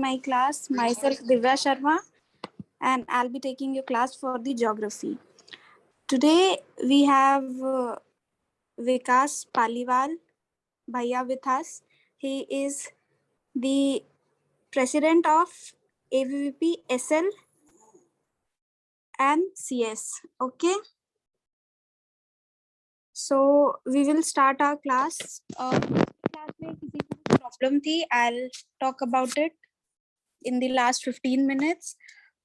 my class. Myself Divya Sharma, and I'll be taking your class for the geography. Today we have Vikas Paliwal Bhaiya with us. He is the president of AVP SL and CS. Okay. So we will start our class. Class में किसी को problem थी, I'll talk about it in the last 15 minutes.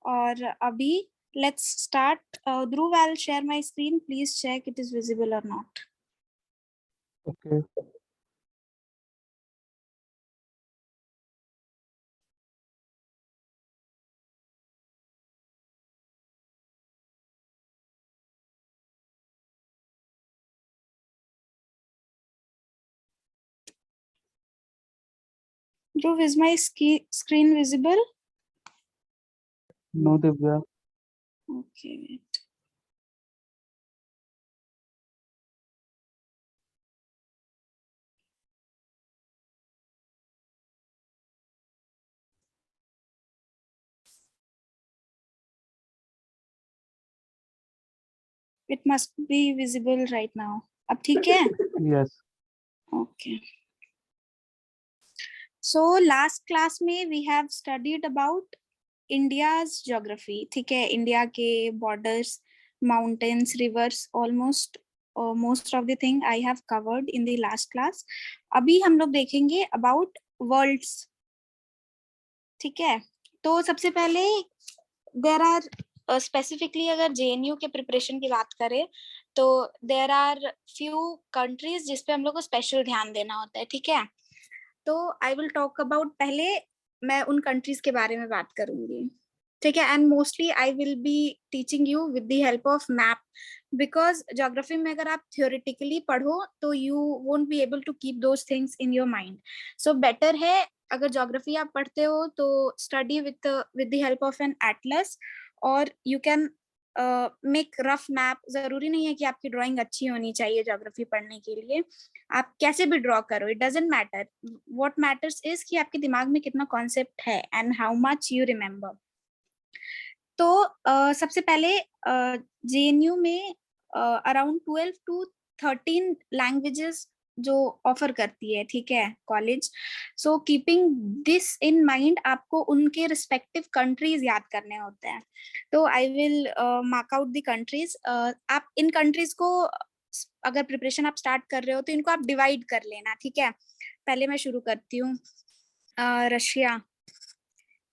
और अभी let's start. Dhruv, I'll share my screen. Please check it is visible or not. Okay. Dhruv, is my screen visible? No, Divya. Okay, wait. It must be visible right now. अब ठीक है? Yes. Okay. So last class में we have studied about India's geography. ठीक है, India के borders, mountains, rivers, almost most of the thing I have covered in the last class. अभी हम लोग देखेंगे about worlds. ठीक है, तो सबसे पहले there are specifically अगर JNU के प्रिपरेशन की बात करें तो there are few countries जिस पे हम लोग को स्पेशल ध्यान देना होता है. ठीक है, तो आई विल टॉक अबाउट, पहले मैं उन कंट्रीज के बारे में बात करूंगी. ठीक है, and mostly I will be teaching you with the help of map, because geography में अगर आप थियोरेटिकली पढ़ो तो you won't be able to keep those things in your mind. So better है अगर ज्योग्राफी आप पढ़ते हो तो study with the help of an atlas, और you can make rough map. जरूरी नहीं है कि आपकी ड्राइंग अच्छी होनी चाहिए ज्योग्राफी पढ़ने के लिए, आप कैसे भी ड्रॉ करो, it doesn't matter. What matters is कि आपके दिमाग में कितना कॉन्सेप्ट है and how much you remember. तो सबसे पहले JNU में अराउंड 12 to 13 लैंग्वेजेस जो ऑफर करती है. ठीक है, college. So keeping this in mind आपको उनके रिस्पेक्टिव कंट्रीज याद करने होते हैं. तो I will mark out the countries. आप इन कंट्रीज को अगर प्रिपरेशन आप स्टार्ट कर रहे हो तो इनको आप डिवाइड कर लेना. ठीक है, पहले मैं शुरू करती हूँ. रशिया.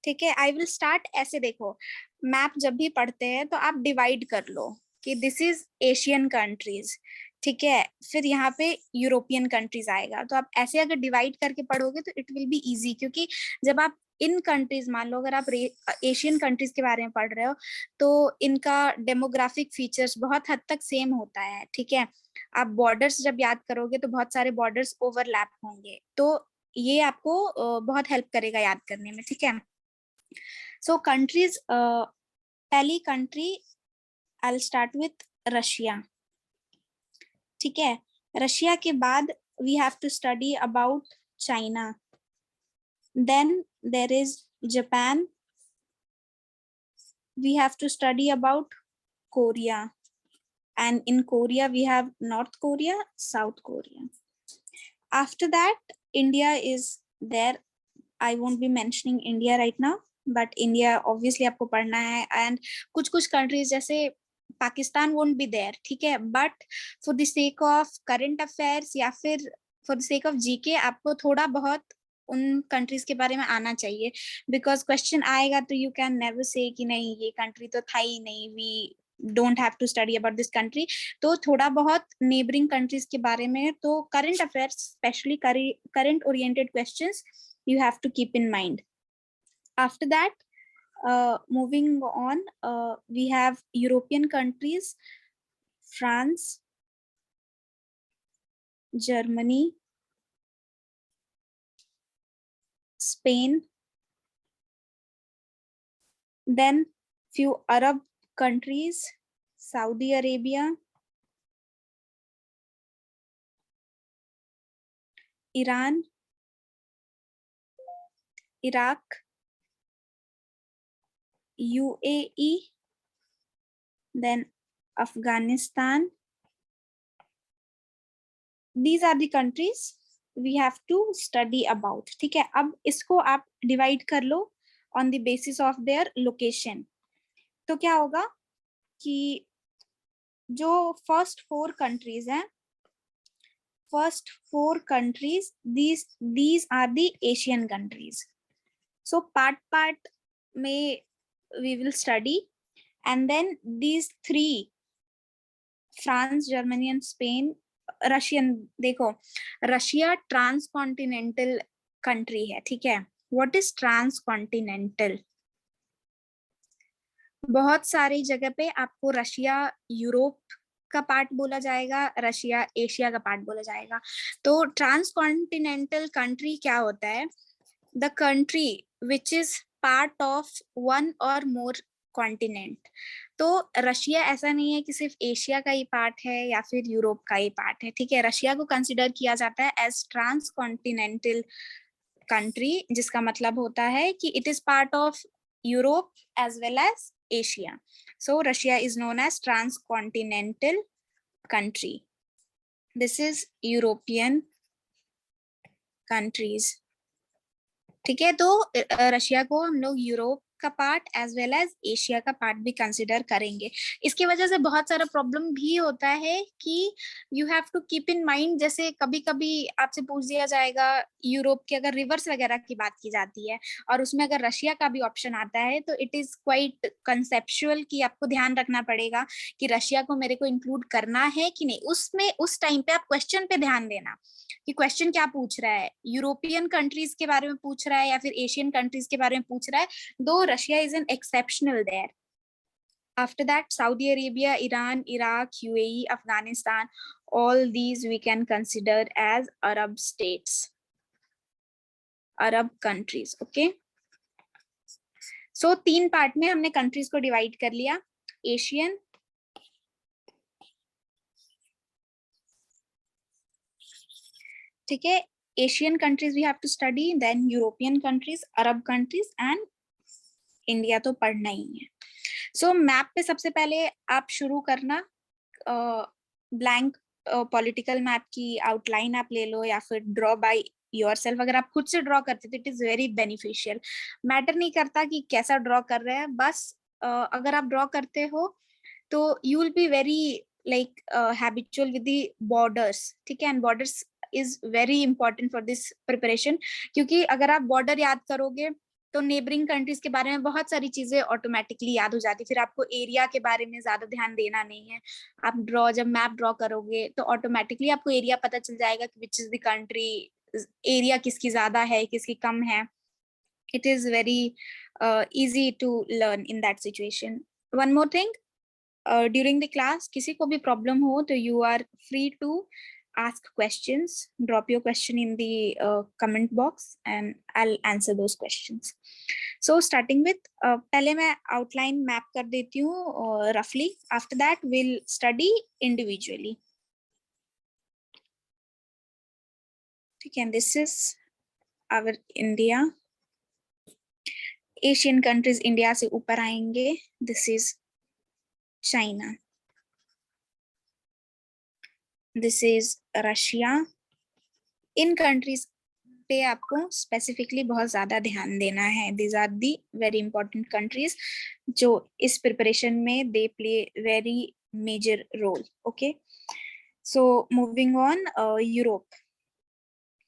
ठीक है, आई विल स्टार्ट ऐसे. देखो, मैप जब भी पढ़ते हैं तो आप डिवाइड कर लो कि दिस इज एशियन कंट्रीज. ठीक है, फिर यहाँ पे यूरोपियन कंट्रीज आएगा. तो आप ऐसे अगर डिवाइड करके पढ़ोगे तो इट विल बी इजी, क्योंकि जब आप इन कंट्रीज, मान लो अगर आप एशियन कंट्रीज के बारे में पढ़ रहे हो तो इनका डेमोग्राफिक फीचर्स बहुत हद तक सेम होता है. ठीक है, आप बॉर्डर्स जब याद करोगे तो बहुत सारे बॉर्डर्स ओवरलैप होंगे, तो ये आपको बहुत हेल्प करेगा याद करने में. ठीक है, सो कंट्रीज. पहली country I will start with Russia. ठीक है, रशिया के बाद we have to study about China, then there is Japan, we have to study about Korea, and in Korea we have North Korea, South Korea. After that India is there. I won't be mentioning India right now, but India obviously आपको पढ़ना है. and कुछ कुछ countries जैसे Pakistan won't be there. ठीक है, but for the sake of current affairs या फिर for the sake of GK आपको थोड़ा बहुत उन कंट्रीज के बारे में आना चाहिए, बिकॉज क्वेश्चन आएगा तो यू कैन नेवर से कि नहीं ये कंट्री तो था ही नहीं, we don't have to study about this country. तो थोड़ा बहुत नेबरिंग कंट्रीज के बारे में, तो current affairs specially current oriented questions you have to keep in mind. After that, moving on, we have European countries: France, Germany, Spain, then few Arab countries: Saudi Arabia, Iran, Iraq, UAE, then Afghanistan. These are the countries we have to study about. ठीक है, अब इसको आप divide कर लो on the basis of their location. तो क्या होगा कि जो फर्स्ट फोर कंट्रीज हैं, first four countries, these are the Asian countries. So part may we will study, and then these three, France, Germany and Spain, Russian, देखो Russia transcontinental country है, ठीक है. What is transcontinental? बहुत सारी जगह पे आपको रशिया यूरोप का पार्ट बोला जाएगा, रशिया एशिया का पार्ट बोला जाएगा. तो ट्रांसकॉन्टिनेंटल कंट्री क्या होता है? The country which is part of one और मोर कॉन्टिनेंट. तो रशिया ऐसा नहीं है कि सिर्फ एशिया का ही पार्ट है या फिर यूरोप का ही पार्ट है, ठीक है. रशिया को कंसिडर किया जाता है एज ट्रांसकॉन्टिनेंटल कंट्री, जिसका मतलब होता है कि it is part of Europe as well as Asia. So Russia is known as transcontinental country. This is European countries. ठीक है, तो रशिया को हम लोग यूरोप का part as well as Asia का पार्ट भी कंसिडर करेंगे. इसकी वजह से बहुत सारा प्रॉब्लम भी होता है कि you have to keep in mind, जैसे कभी कभी आपसे पूछ दिया जाएगा यूरोप के अगर रिवर्स वगैरह की बात की जाती है और उसमें अगर रशिया का भी ऑप्शन आता है, तो इट इज क्वाइट कंसेप्चुअल कि आपको ध्यान रखना पड़ेगा कि रशिया को मेरे को इंक्लूड करना है कि नहीं. उसमें उस टाइम पे आप क्वेश्चन पे ध्यान देना कि क्वेश्चन क्या पूछ रहा है, यूरोपियन कंट्रीज के बारे में पूछ रहा है या फिर एशियन कंट्रीज के बारे में पूछ रहा है. Though Russia is an exceptional there. After that, Saudi Arabia, Iran, Iraq, UAE, Afghanistan, all these we can consider as Arab states, Arab countries. Okay. So तीन पार्ट में हमने कंट्रीज को डिवाइड कर लिया. एशियन, ठीक है, Asian countries we have to study, then European countries, Arab countries and India तो पढ़ना ही है. सो मैप पे सबसे पहले आप शुरू करना, ब्लैंक पॉलिटिकल मैप की आउटलाइन आप ले लो या फिर ड्रॉ बाय योरसेल्फ. अगर आप खुद से ड्रॉ करते तो it is very beneficial. Matter नहीं करता कि कैसा ड्रॉ कर रहे हैं, बस अगर आप ड्रॉ करते हो तो you will be very like habitual with the borders, ठीक है. And borders is very important for this preparation, क्योंकि अगर आप बॉर्डर याद करोगे तो नेबरिंग कंट्रीज के बारे में बहुत सारी चीजें ऑटोमेटिकली याद हो जाती. फिर आपको एरिया के बारे में ज्यादा ध्यान देना नहीं है. आप जब मैप ड्रॉ करोगे तो ऑटोमेटिकली आपको एरिया पता चल जाएगा कि which is the country, area किसकी ज्यादा है किसकी कम है. It is very easy to learn in that situation. One more thing, during the class किसी को भी प्रॉब्लम हो तो you are free to ask questions. Drop your question in the comment box and I'll answer those questions. So starting with पहले मैं outline map कर देती हूँ roughly. After that we'll study individually. ठीक है, this is our India. Asian countries India से ऊपर आएंगे. This is China. This is Russia. इन कंट्रीज पे आपको स्पेसिफिकली बहुत ज्यादा ध्यान देना है. These are the very important countries जो इस प्रिपरेशन में they play very major role. Okay, so moving on, Europe.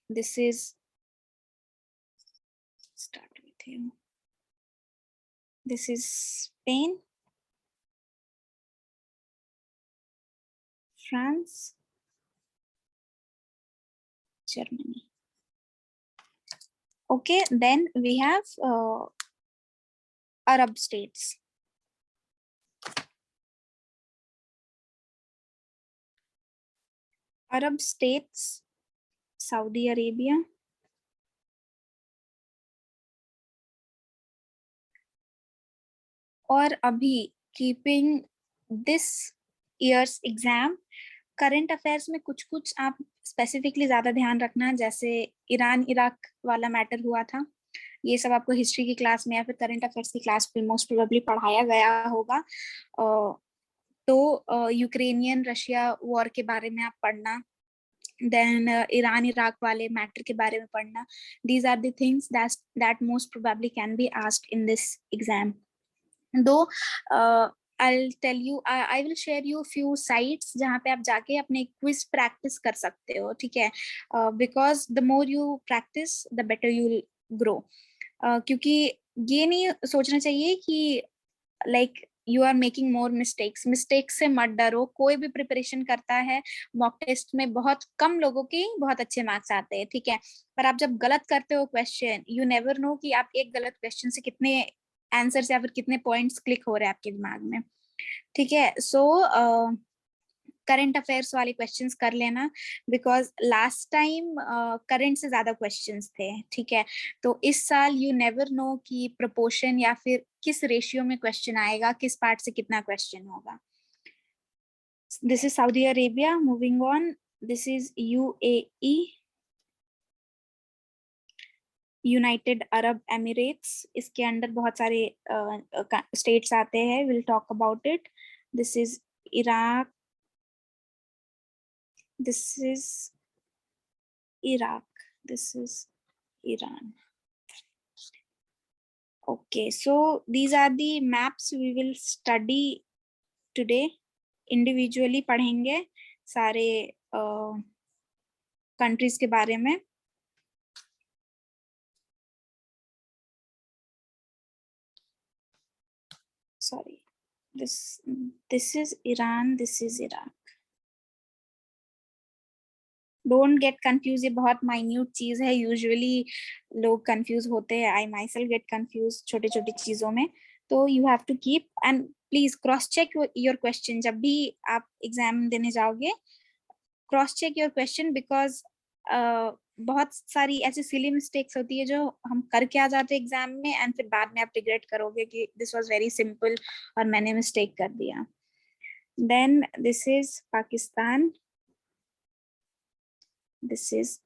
This is start with him. This is Spain, France, Germany. Okay, then we have Arab states. Arab states, Saudi Arabia, और अभी keeping this year's exam, current affairs में कुछ कुछ आप specifically ज्यादा ध्यान रखना. जैसे ईरान इराक वाला मैटर हुआ था, ये सब आपको हिस्ट्री की क्लास में या फिर करंट अफेयर्स की क्लास में मोस्ट प्रोबेबली पढ़ाया गया होगा। तो यूक्रेनियन रशिया वॉर के बारे में आप पढ़ना, देन ईरान इराक वाले मैटर के बारे में पढ़ना। These are the things that most probably can be asked in this exam. Though I'll tell you, I will share you few sites जहाँ पे आप जाके अपने क्विज प्रैक्टिस कर सकते हो, ठीक है? Because the more you practise the better you will grow. क्योंकि ये नहीं सोचना चाहिए कि like you are making more mistakes. Mistakes से मत डरो, कोई भी प्रिपरेशन करता है मॉक टेस्ट में बहुत कम लोगों के बहुत अच्छे मार्क्स आते हैं, ठीक है? पर आप जब गलत करते हो क्वेश्चन, यू नेवर नो कि आप एक गलत क्वेश्चन से कितने आंसर या फिर कितने पॉइंट्स क्लिक हो रहे हैं आपके दिमाग में, ठीक है? सो करंट अफेयर्स वाले क्वेश्चंस कर लेना, बिकॉज लास्ट टाइम करंट से ज्यादा क्वेश्चंस थे, ठीक है? तो इस साल यू नेवर नो कि प्रोपोर्शन या फिर किस रेशियो में क्वेश्चन आएगा, किस पार्ट से कितना क्वेश्चन होगा। This is Saudi Arabia. Moving on, this is UAE, United Arab Emirates. इसके अंडर बहुत सारे स्टेट्स आते हैं, will talk about it. This is Iraq, this is Iraq, this is Iran. Okay, so these are the maps we will study today. Individually पढ़ेंगे सारे countries के बारे में। Sorry, this is Iran, this is Iraq. Don't get confuse, ये बहुत minute चीज है, usually लोग कंफ्यूज होते हैं, I myself get confuse छोटे छोटे चीजों में। तो you have to keep and please cross check your question. जब भी आप एग्जाम देने जाओगे, cross check your question, because बहुत सारी ऐसी सिली मिस्टेक्स होती है जो हम करके आ जाते हैं एग्जाम में, एंड फिर बाद में आप रिग्रेट करोगे कि दिस वाज वेरी सिंपल और मैंने मिस्टेक कर दिया। Then this is Pakistan, this is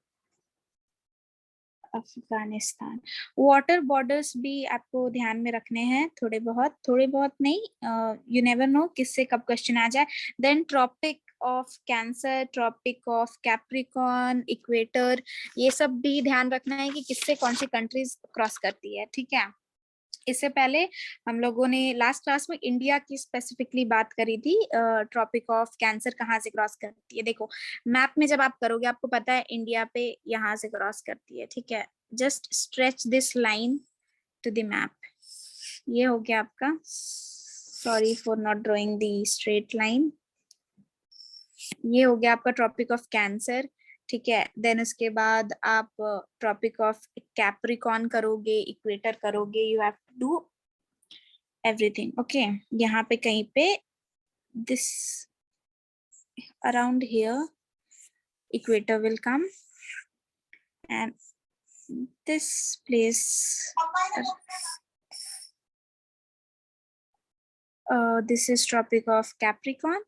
Afghanistan. Water borders भी आपको ध्यान में रखने हैं, थोड़े बहुत नहीं, यू नेवर नो किससे कब क्वेश्चन आ जाए। Then tropic of cancer, tropic of capricorn, equator, ये सब भी ध्यान रखना है कि किससे कौन सी कंट्रीज क्रॉस करती है, ठीक है? इससे पहले हम लोगों ने लास्ट क्लास में इंडिया की स्पेसिफिकली बात करी थी, ट्रॉपिक ऑफ कैंसर कहाँ से क्रॉस करती है। देखो मैप में जब आप करोगे आपको पता है इंडिया पे यहाँ से क्रॉस करती है, ठीक है? Just stretch this line to the map. ये हो गया आपका, sorry for not drawing the straight line. ये हो गया आपका ट्रॉपिक ऑफ कैंसर, ठीक है? देन उसके बाद आप ट्रॉपिक ऑफ कैप्रिकॉन करोगे, इक्वेटर करोगे, you have to do everything, okay? यहाँ पे कहीं पे this around here equator will come, and this place this is tropic of Capricorn.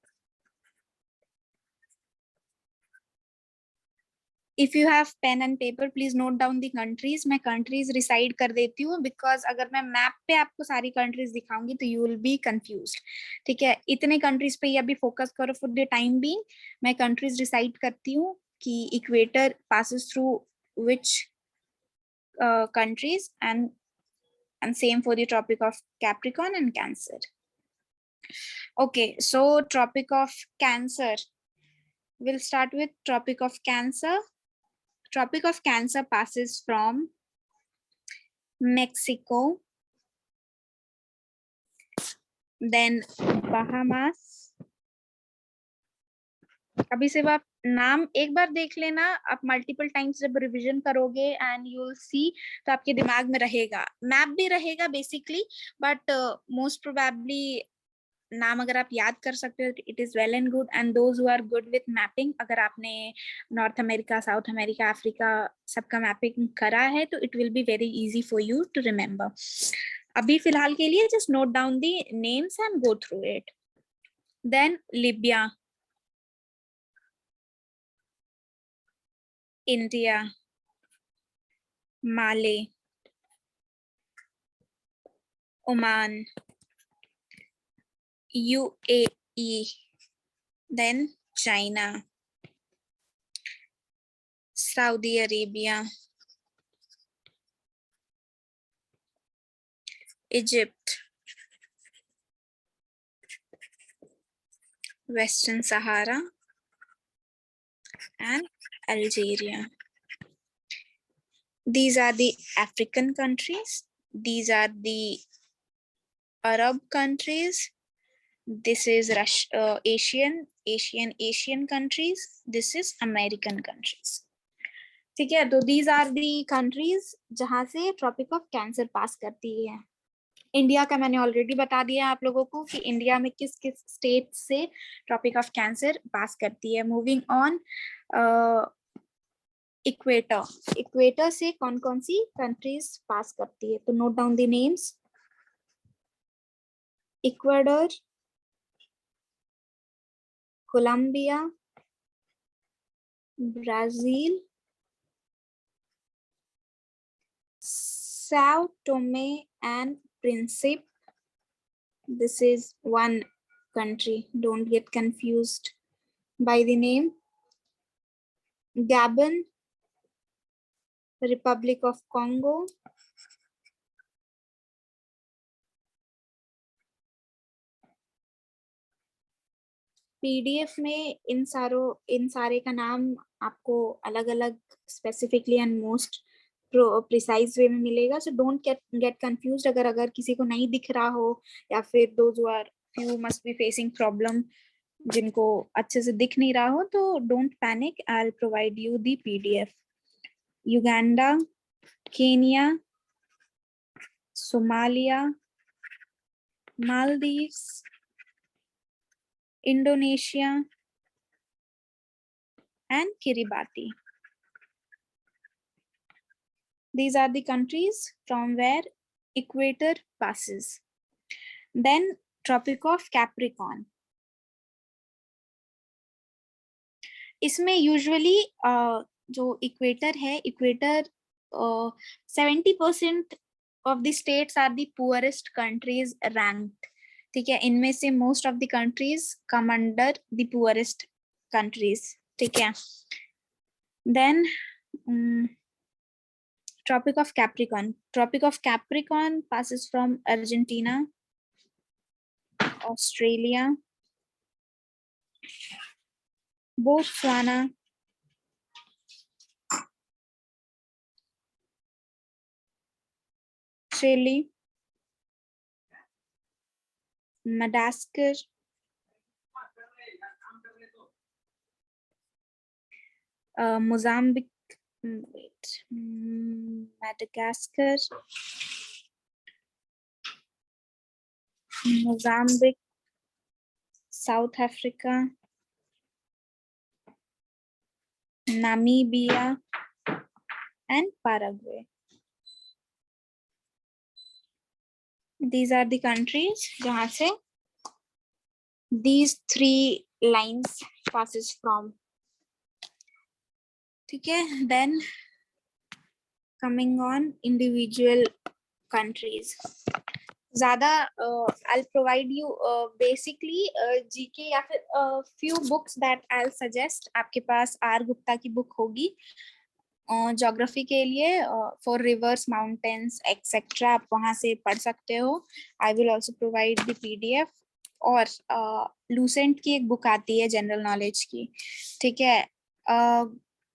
If you have pen and paper, please note down the countries. मैं countries reside कर देती हूँ, because अगर मैं मैप पे आपको सारी countries दिखाऊंगी तो you will be confused, ठीक है? इतने countries पे ही अभी focus करो for the time being। मैं countries reside करती हूँ कि equator passes through which countries, and same for the tropic of Capricorn and Cancer. Okay, so tropic of Cancer, we'll start with tropic of Cancer. Tropic of Cancer passes from Mexico, then Bahamas. अभी सिर्फ आप नाम एक बार देख लेना, आप multiple times जब revision करोगे एंड यू विल सी, तो आपके दिमाग में रहेगा, मैप भी रहेगा बेसिकली, बट मोस्ट प्रोबेबली नाम अगर आप याद कर सकते हो it is well and good. And those who are good with mapping, अगर आपने North America, South America, Africa सबका मैपिंग करा है तो it will be very easy for you to remember. अभी फिलहाल के लिए just note down the names and go through it. Then Libya, India, Male, Oman, UAE, then China, Saudi Arabia, Egypt, Western Sahara, and Algeria. These are the African countries. These are the Arab countries. This is Asian countries. This is American countries. ठीक है, तो these are the countries जहां से tropic of cancer पास करती है. India का मैंने already बता दिया आप लोगों को कि इंडिया में किस किस स्टेट से ट्रॉपिक ऑफ कैंसर पास करती है. मूविंग ऑन, इक्वेटर से कौन कौन सी कंट्रीज पास करती है, तो note down the names. Ecuador, Colombia, Brazil, Sao Tome and Principe. This is one country. Don't get confused by the name. Gabon, Republic of Congo, PDF में इन सारे का नाम आपको अलग अलग स्पेसिफिकली एंड मोस्ट प्रिसाइज वे में मिलेगा. सो डोंट गेट कंफ्यूज्ड अगर किसी को नहीं दिख रहा हो, या फिर दो जो are few must be facing problem, जिनको अच्छे से दिख नहीं रहा हो, तो don't panic. I will provide you the PDF. Uganda, Kenya, Somalia, Maldives, Indonesia, and Kiribati. These are the countries from where equator passes. Then Tropic of Capricorn. इसमें usually जो इक्वेटर है, equator 70% of the states are the poorest countries ranked. ठीक है, इनमें से most of the countries come under the poorest countries. ठीक है, then tropic of capricorn. Tropic of capricorn passes from Argentina, Australia, Botswana, Chile, Madagascar, Mozambique, Madagascar, Mozambique, South Africa, Namibia, and Paraguay. These are the countries जहाँ से these three lines passes from. ठीक है, then coming on individual countries. ज़्यादा I'll provide you basically GK या फिर few books that I'll suggest. आपके पास are Gupta की book होगी ज्योग्राफी के लिए, फॉर रिवर्स, माउंटेन्स एक्सेट्रा, आप वहां से पढ़ सकते हो. I will also provide the PDF. और लूसेंट की एक बुक आती है जनरल नॉलेज की. ठीक है,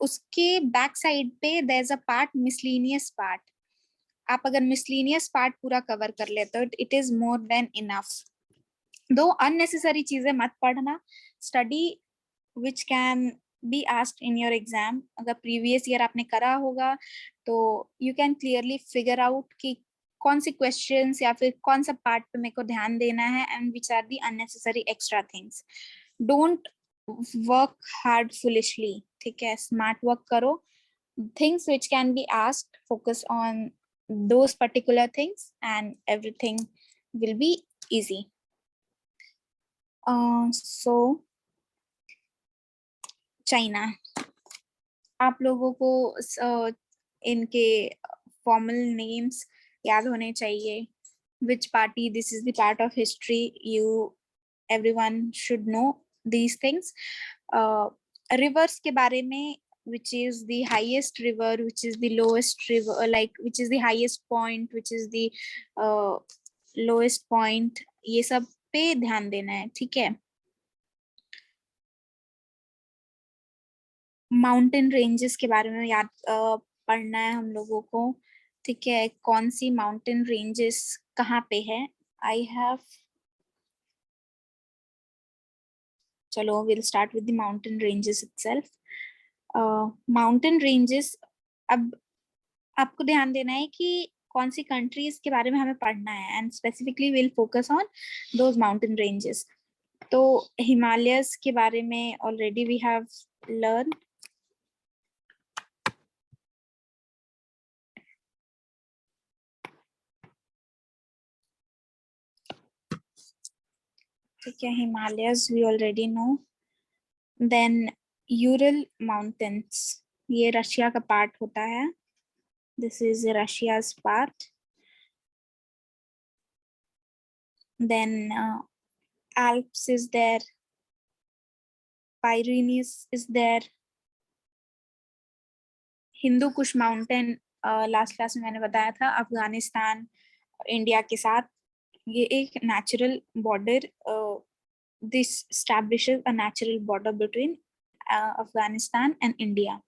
उसके बैक साइड पे there is a part miscellaneous part. आप अगर मिसलीनियस पार्ट पूरा कवर कर लेते हो, it is more than enough. Though unnecessary चीजें मत पढ़ना. Study which can be asked in your exam. अगर प्रीवियस ईयर आपने करा होगा तो you can clearly figure out कि कौन सी क्वेश्चंस या फिर कौन सा पार्ट पे मेरे को ध्यान देना है, and which are the unnecessary extra things. Don't work hard foolishly. ठीक है, स्मार्ट वर्क करो. Things which can be asked, focus on those particular things and everything will be easy. So China, आप लोगों को इनके फॉर्मल नेम्स याद होने चाहिए. which party. This is the part of history. Everyone should know these things. Rivers के बारे में, which is the highest river, which is the lowest river, like which is the highest point, which is the lowest point, ये सब पे ध्यान देना है, ठीक है. माउंटेन रेंजेस के बारे में याद पढ़ना है हम लोगों को, ठीक है. कौन सी माउंटेन रेंजेस कहाँ पे है. आई हैव, चलो will start with the mountain ranges itself. Mountain ranges, अब आपको ध्यान देना है कि कौन सी कंट्रीज के बारे में हमें पढ़ना है, and specifically will focus on those mountain ranges. तो हिमालयस के बारे में ऑलरेडी वी हैव लर्न. ठीक है, Himalayas we already know. Then Ural mountains, ये रशिया का पार्ट होता है. This is Russia's part. Then Alps is there, Pyrenees is there, Hindu Kush mountain last class में मैंने बताया था, अफगानिस्तान इंडिया के साथ ये एक natural border, this establishes a natural border between Afghanistan and India.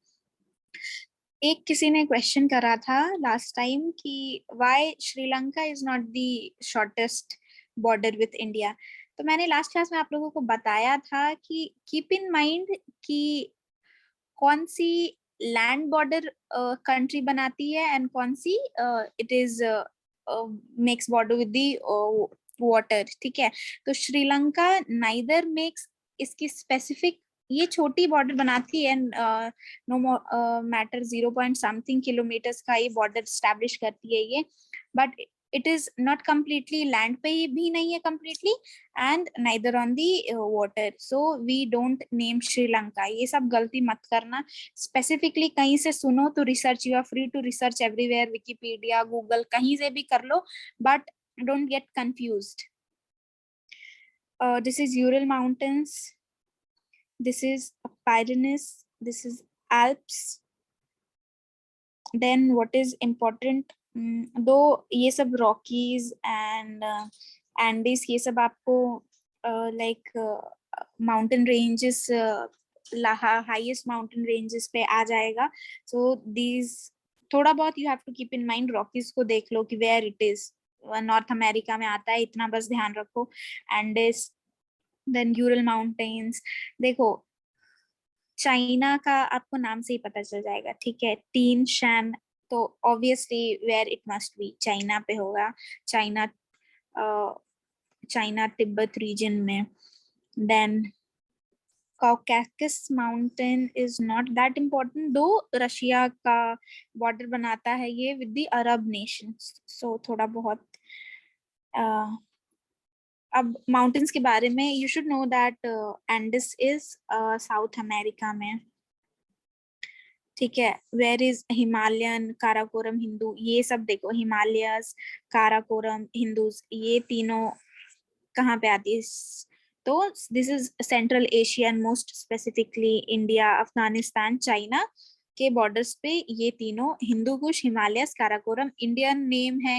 एक किसी ने क्वेश्चन करा था लास्ट टाइम कि why Sri Lanka is not the shortest border with India. तो मैंने लास्ट क्लास में आप लोगों को बताया था कि कीप इन माइंड कि कौन सी लैंड बॉर्डर कंट्री बनाती है एंड कौन सी it is makes border with the water, ठीक है. तो श्रीलंका नाइदर मेक्स इसकी स्पेसिफिक, ये छोटी बॉर्डर बनाती है, no matter 0 point something kilometres का ये बॉर्डर स्टैब्लिश करती है ये, but it is not completely land पे भी नहीं है completely, and neither on the water. So we don't name Sri Lanka. ये सब गलती मत करना. स्पेसिफिकली कहीं से सुनो तो research, you are free to research everywhere, Wikipedia, Google, कहीं से भी कर लो, but don't get confused. This is Ural Mountains, this is Pyrenees, this is Alps. Then what is important, though ये सब Rockies and Andes, ये सब आपको like mountain ranges, highest mountain ranges पे आ जाएगा. So these थोड़ा बहुत you have to keep in mind. Rockies को देख लो कि where it is, North America में आता है, इतना बस ध्यान रखो. Andes, then Ural mountains. देखो चाइना का आपको नाम से ही पता चल जाएगा, ठीक है. तीन शैन, तो obviously where it must be, China पे होगा. चाइना चाइना तिब्बत रीजन में. देन Caucasus Mountain is not that important, though Russia का बॉर्डर बनाता है ये with the Arab nations. So थोड़ा बहुत अब माउंटेन्स के बारे में you should know that Andes is South America में, ठीक है. वेयर इज हिमालयन, काराकोरम, हिंदू, ये सब देखो. हिमालयस, काराकोरम, हिंदूज, ये तीनों कहाँ पे आती है. तो this is Central Asia and most specifically India, Afghanistan, China के बॉर्डर्स पे ये तीनों, हिंदू कुश, हिमालयस, काराकोरम. इंडियन नेम है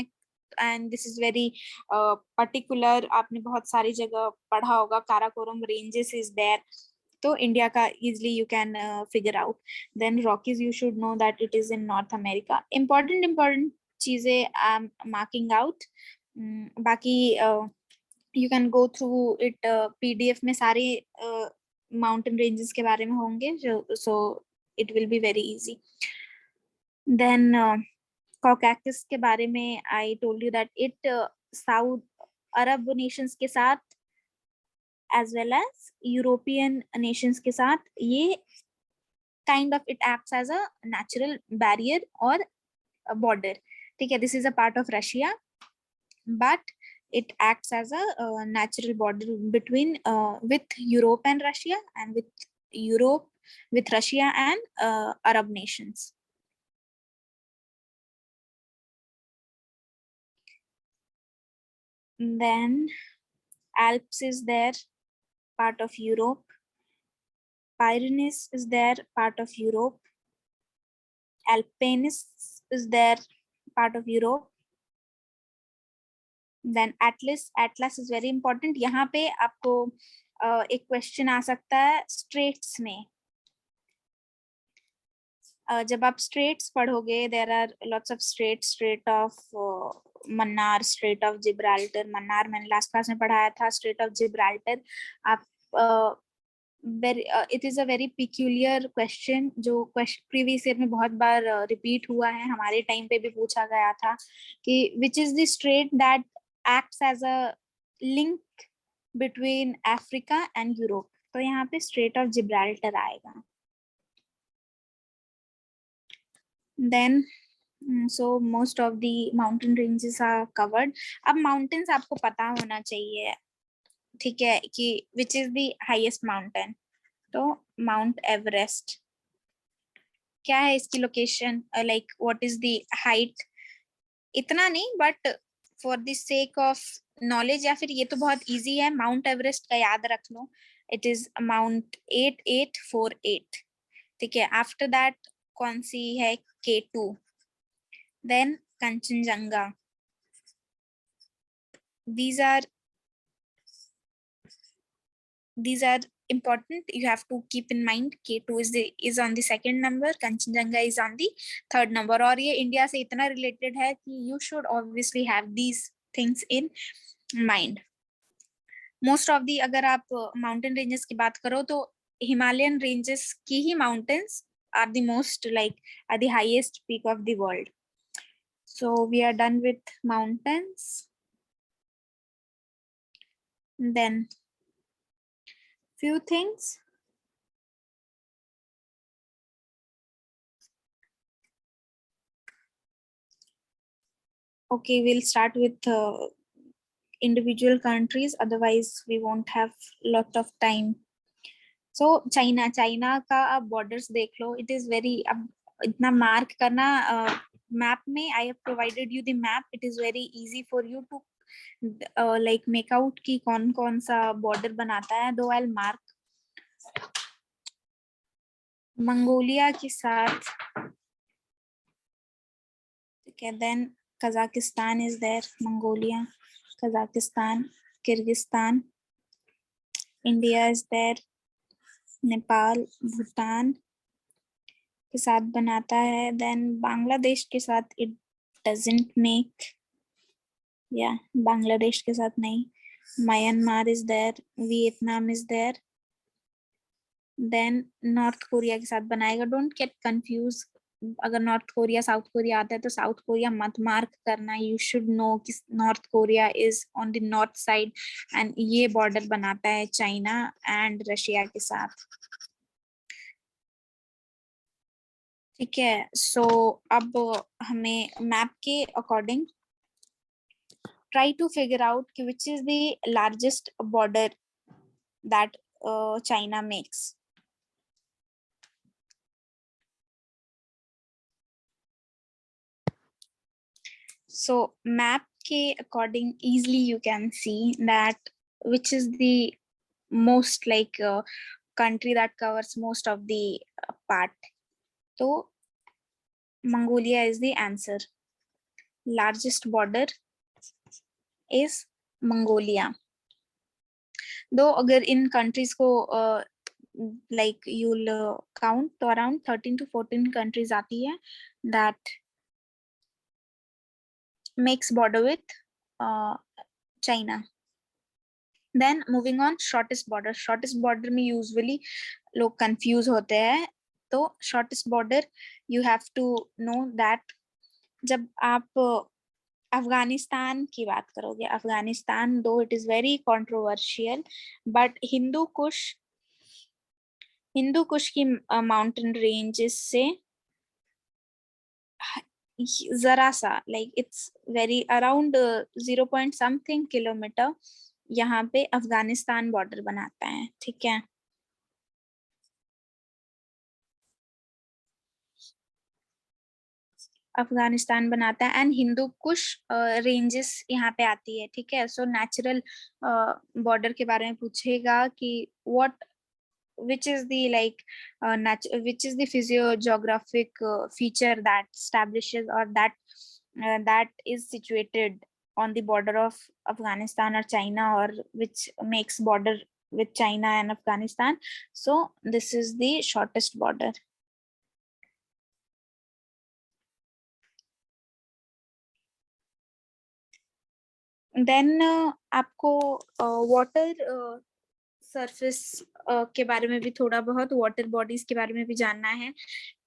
and this is very particular, आपने बहुत सारी जगह पढ़ा होगा. काराकोरम रेंजेस इज देयर, तो इंडिया का easily you can figure out. Then Rockies, you should know that it is in North America. Important चीजें आई एम मार्किंग आउट. बाकी you can go through it, PDF में सारे mountain ranges के बारे में होंगे, so it will be very easy. Then Caucasus के बारे में I told you that it south Arab nations के साथ as well as European nations के साथ ये kind of it acts as a natural barrier और बॉर्डर, ठीक है. This is a part of Russia, but it acts as a natural border between with Europe and Russia, and with Europe, with Russia and Arab nations. Then Alps is there, part of Europe. Pyrenees is there, part of Europe. Alpines is there, part of Europe. Then Atlas is very important. यहाँ पे आपको एक question आ सकता है straits में. जब आप straits पढ़ोगे, there are lots of strait of Mannar, strait of Gibraltar. Mannar मैंने लास्ट क्लास में पढ़ाया था. स्ट्रेट ऑफ जिब्राल्टर आप it is a very peculiar question जो प्रीवियस ईयर में बहुत बार रिपीट हुआ है. हमारे टाइम पे भी पूछा गया था कि which is the strait that acts as a link between Africa and Europe. तो यहाँ पे स्ट्रेट ऑफ जिब्राल्टर आएगा. Then so most of the mountain ranges are covered. अब mountains आपको पता होना चाहिए, ठीक है, कि which is the highest mountain. तो माउंट एवरेस्ट क्या है इसकी location, like what is the height, इतना नहीं but for the sake of knowledge, या फिर ये तो बहुत इजी है, माउंट एवरेस्ट का याद रख लो. It is mount 8848. ठीक है. आफ्टर दैट कौन सी है, K2. Then Kanchenjunga. these are important. You have to keep in mind K2 is on the second number, Kanchenjunga is on the third number. और ये इंडिया से इतना related है कि you should obviously have these things in mind. Most of the अगर आप mountain ranges की बात करो तो Himalayan ranges की ही mountains are the most are the highest peak of the world. So we are done with mountains. Then few things. Okay, we'll start with individual countries, otherwise we won't have lot of time. So China का आप borders देख लो. It is very, अब इतना mark करना map में. I have provided you the map. It is very easy for you to make out कि कौन कौन सा border बनाता है. Though I'll mark मंगोलिया के साथ, ठीक है. Then Kazakhstan is there, Mongolia, Kazakhstan, Kyrgyzstan, India is there, Nepal, Bhutan के साथ बनाता है. देन बांग्लादेश के साथ इट डजंट मेक, या बांग्लादेश के साथ नहीं. Myanmar is there, Vietnam is there. Then North Korea के साथ बनाएगा. Don't get confuse. अगर नॉर्थ कोरिया साउथ कोरिया आता है तो साउथ कोरिया मत मार्क करना. यू शुड नो कि North Korea is on the north side and ये बॉर्डर बनाता है चाइना एंड रशिया के साथ. ठीक है. सो अब हमें मैप के according try to figure out which is the largest border that China makes. So map ke according easily you can see that which is the most country that covers most of the part. So Mongolia is the answer. Largest border is Mongolia. Though अगर इन countries को you'll count तो around 13 to 14 countries आती है that makes border with China. Then moving on, shortest border. Shortest border में usually लोग confuse होते हैं. तो shortest border you have to know that जब आप अफगानिस्तान की बात करोगे, Afghanistan though it is very controversial, but Hindu Kush की माउंटेन रेंजेस से जरा सा it's very around 0 point something kilometre यहाँ पे अफगानिस्तान बॉर्डर बनाता है. ठीक है. अफगानिस्तान बनाता है, एंड हिंदू कुश रेंजेस यहाँ पे आती है, ठीक है। सो नेचुरल बॉर्डर के बारे में पूछेगा कि what which is the like which is the physiogeographic feature that establishes or that is situated on the border of Afghanistan or China, or which makes border with China and Afghanistan. So this is the shortest border. Then आपको water surface के बारे में भी थोड़ा बहुत, water bodies के बारे में भी जानना है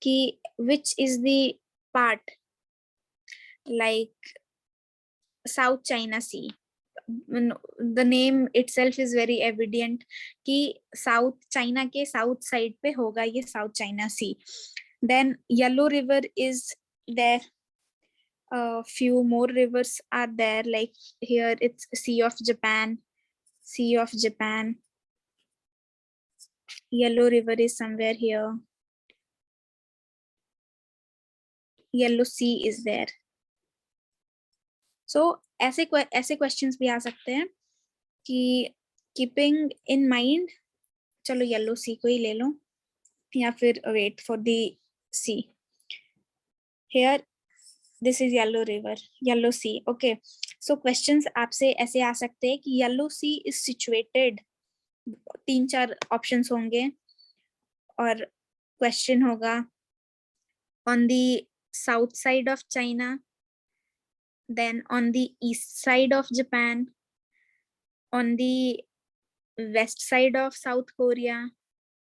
कि which is the part like South China Sea. The name itself is very evident कि साउथ चाइना के साउथ साइड पे होगा ये south China C. Then Yellow River is there. Few more rivers are there, like here it's Sea of Japan. Sea of Japan. Yellow River is somewhere here. Yellow Sea is there. So ऐसे questions भी आ सकते हैं कि keeping in mind, चलो Yellow Sea को ही ले लो, या फिर wait for the sea. Here this is Yellow River, Yellow Sea. Okay, so questions आपसे ऐसे आ सकते हैं कि Yellow Sea is situated, 3-4 options होंगे और क्वेश्चन होगा on the south side of China, then on the east side of Japan, on the west side of South Korea,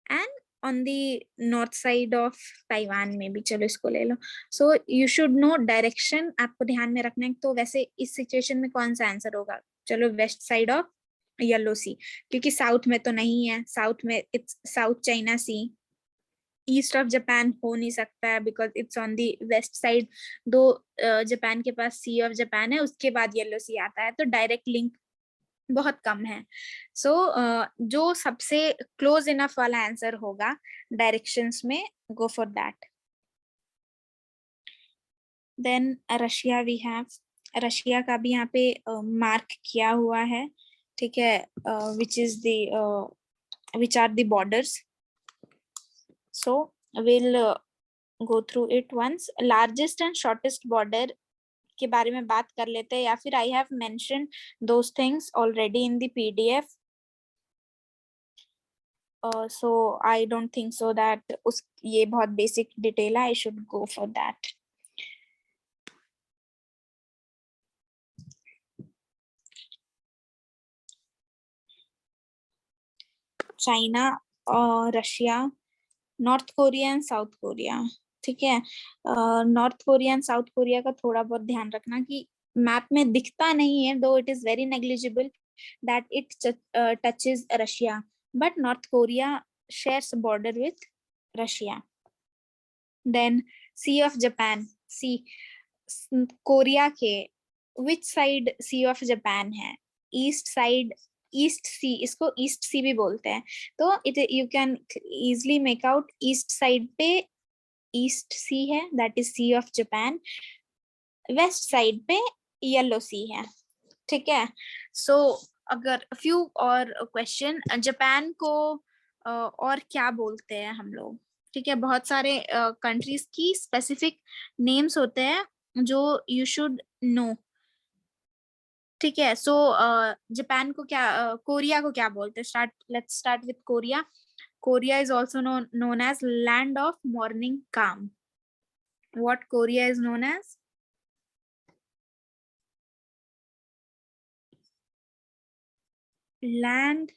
and on the north side of Taiwan में भी, चलो इसको ले लो. So you should know direction, आपको ध्यान में रखना है. तो वैसे इस सिचुएशन में कौन सा आंसर होगा? चलो west side of Yellow Sea, क्योंकि साउथ में तो नहीं है, साउथ में it's south China Sea. East of Japan हो नहीं सकता है because it's on the west side. Though Japan के पास सी ऑफ जापान है, उसके बाद येलो सी आता है, तो डायरेक्ट लिंक बहुत कम है. सो जो सबसे क्लोज इनफ वाला आंसर होगा डायरेक्शंस में, go for that. Then Russia we have, Russia का भी यहाँ पे मार्क किया हुआ है, ठीक है. Which is the which are the borders. So we'll go through it once. Largest and shortest border के बारे में बात कर लेते हैं, या फिर I have mentioned those things already in the PDF. So I don't think so that ये बहुत basic detail है, I should go for that. China, Russia, north Korea and south Korea, ठीक है. North Korea and south Korea का थोड़ा बहुत ध्यान रखना कि मैप में दिखता नहीं है, though it is very negligible that it touches Russia, but North Korea shares border with Russia. Then sea of Japan, see Korea के which side sea of Japan है? ईस्ट साइड, ईस्ट सी, इसको east sea भी बोलते हैं. तो it you can easily make out east side पे east sea है, that is sea of Japan. West side पे येलो सी है, ठीक है. सो अगर फ्यू और क्वेश्चन, जापान को और क्या बोलते हैं हम लोग, ठीक है. बहुत सारे कंट्रीज की स्पेसिफिक नेम्स होते हैं जो यू शुड नो, ठीक है. सो जापान को क्या, कोरिया को क्या बोलते हैं? Let's start with Korea. Korea is also known as land of morning calm. What Korea is known as? Land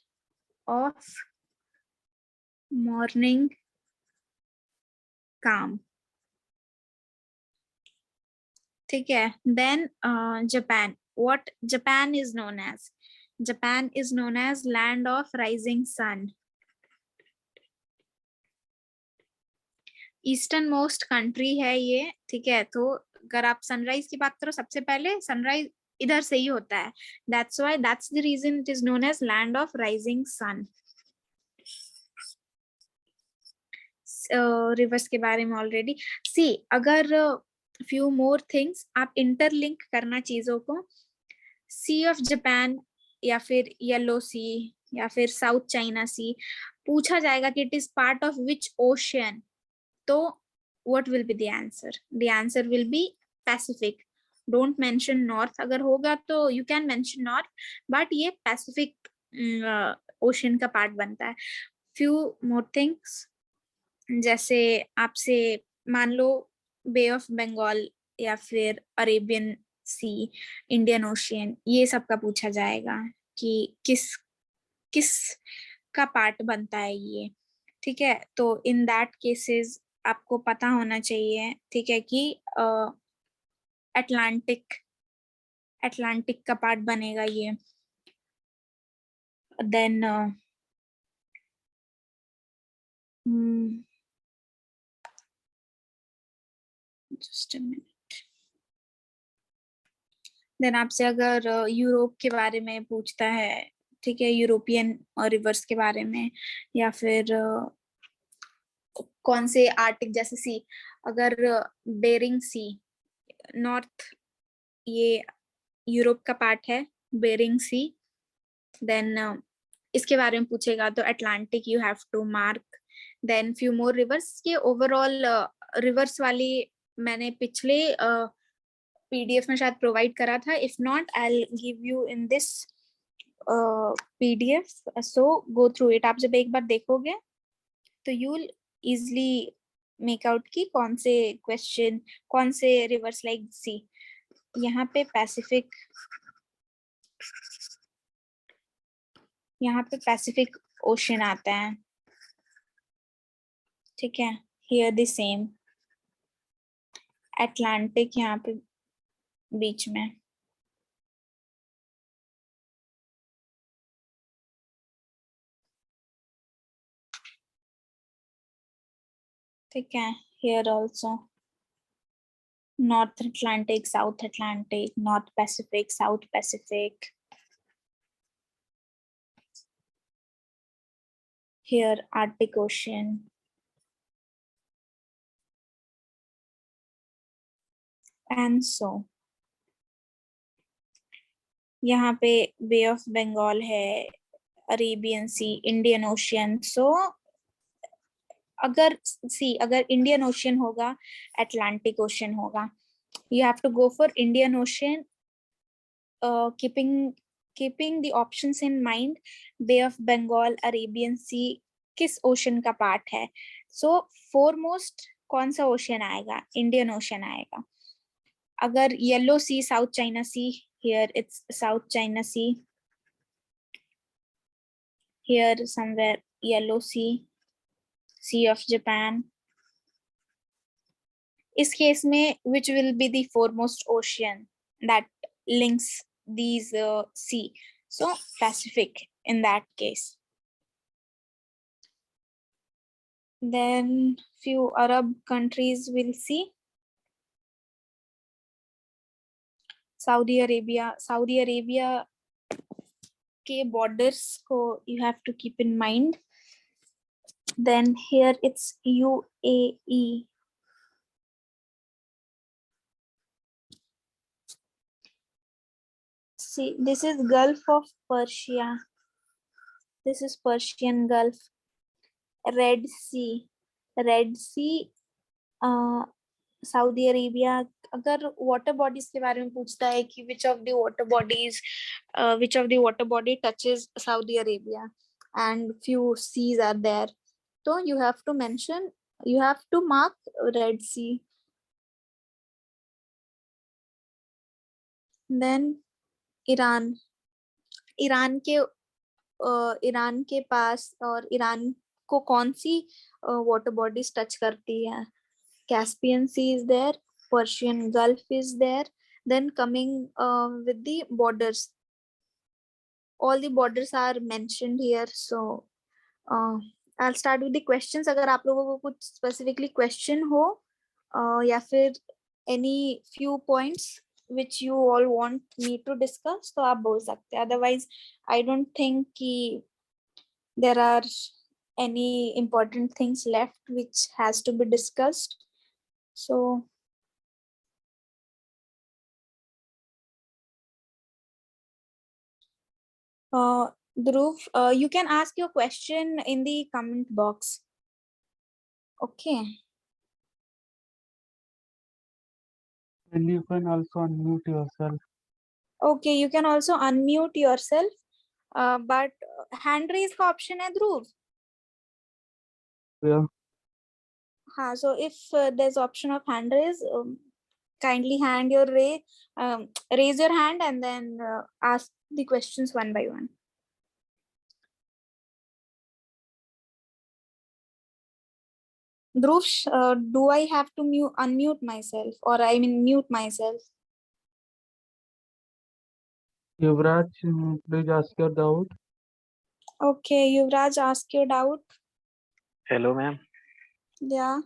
of morning calm, ठीक है. Then Japan, what Japan is known as? Japan is known as land of rising sun. Eastern most country है ये, ठीक है. तो अगर आप sunrise की बात करो, सबसे पहले सनराइज इधर से ही होता है. That's why, that's the reason it is known as land of rising sun. Rivers के बारे में ऑलरेडी सी, अगर few more things, आप interlink करना चीजों को, सी ऑफ जापान या फिर येलो सी या फिर साउथ चाइना सी, पूछा जाएगा कि it is part of which ocean, तो what will be the answer? The answer will be Pacific. Don't mention North. अगर होगा तो you can mention North, but ये Pacific ओशन का पार्ट बनता है. Few more things, जैसे आपसे मान लो बे ऑफ बंगाल या फिर अरेबियन सी, इंडियन ओशियन, ये सब का पूछा जाएगा कि किस किस का पार्ट बनता है ये. ठीक है, तो इन दैट केसेस आपको पता होना चाहिए, ठीक है, कि अटलांटिक अटलांटिक का पार्ट बनेगा ये. Then just a minute. Then आपसे अगर यूरोप के बारे में पूछता है, ठीक है, यूरोपियन रिवर्स के बारे में, या फिर कौन से आर्टिक, जैसे सी, अगर बेरिंग सी, नॉर्थ, ये यूरोप का पार्ट है, बेरिंग सी, देन इसके बारे में पूछेगा तो Atlantic you have to mark. Then few more rivers. ये ओवरऑल रिवर्स वाली मैंने पिछले पीडीएफ में शायद प्रोवाइड करा था. If not, I will give you in this PDF, so go through it. आप जब एक बार देखोगे तो you will easily make out की कौन से क्वेश्चन, कौन से रिवर्स लाइक सी. यहाँ पे पैसिफिक, यहाँ पे पैसिफिक ओशन आता है, ठीक है. हियर द सेम अटलांटिक यहाँ पे बीच में, ठीक है. Here also north Atlantic, south Atlantic, north Pacific, south Pacific. Here Arctic Ocean. And so यहाँ पे बे ऑफ बंगाल है, अरेबियन सी, इंडियन ओशियन. सो अगर इंडियन ओशियन होगा, अटलांटिक ओशियन होगा, you have to go for Indian Ocean, keeping the options in mind. Bay of Bengal, Arabian Sea किस ocean का part है? सो foremost कौन सा ओशन आएगा? इंडियन ओशन आएगा. अगर yellow sea, south China sea, here it's south China sea, here somewhere yellow sea, sea of Japan. इस case में which will be the foremost ocean that links these sea? So Pacific in that case. Then few Arab countries will see. Saudi Arabia के borders को you have to keep in mind. Then here it's UAE. See, this is Gulf of Persia. This is Persian Gulf. Red Sea. Red Sea, Saudi Arabia. अगर water bodies के बारे में पूछता है कि which of the water body touches Saudi Arabia and few seas are there, तो you have to mark Red Sea. Then Iran. Iran के पास और ईरान को कौन सी वाटर बॉडीज टच करती है? Caspian Sea is there, Persian Gulf is there. Then coming with the borders, all the borders are mentioned here. So I'll start with the questions. अगर आप लोगों को कुछ specifically question हो या फिर any few points which you all want me to discuss, तो आप बोल सकते हैं. Otherwise, I don't think कि there are any important things left which has to be discussed. So Dhruv, you can ask your question in the comment box. Okay. And you can also unmute yourself. Okay, you can also unmute yourself, but hand raise का option है Dhruv. Yeah. हाँ, so if there's option of hand raise, kindly raise your hand and then ask the questions one by one. Dhruv, do I have to unmute myself, or I mean mute myself? Yuvraj, please ask your doubt. Okay, Yuvraj, ask your doubt. Hello ma'am. Yeah.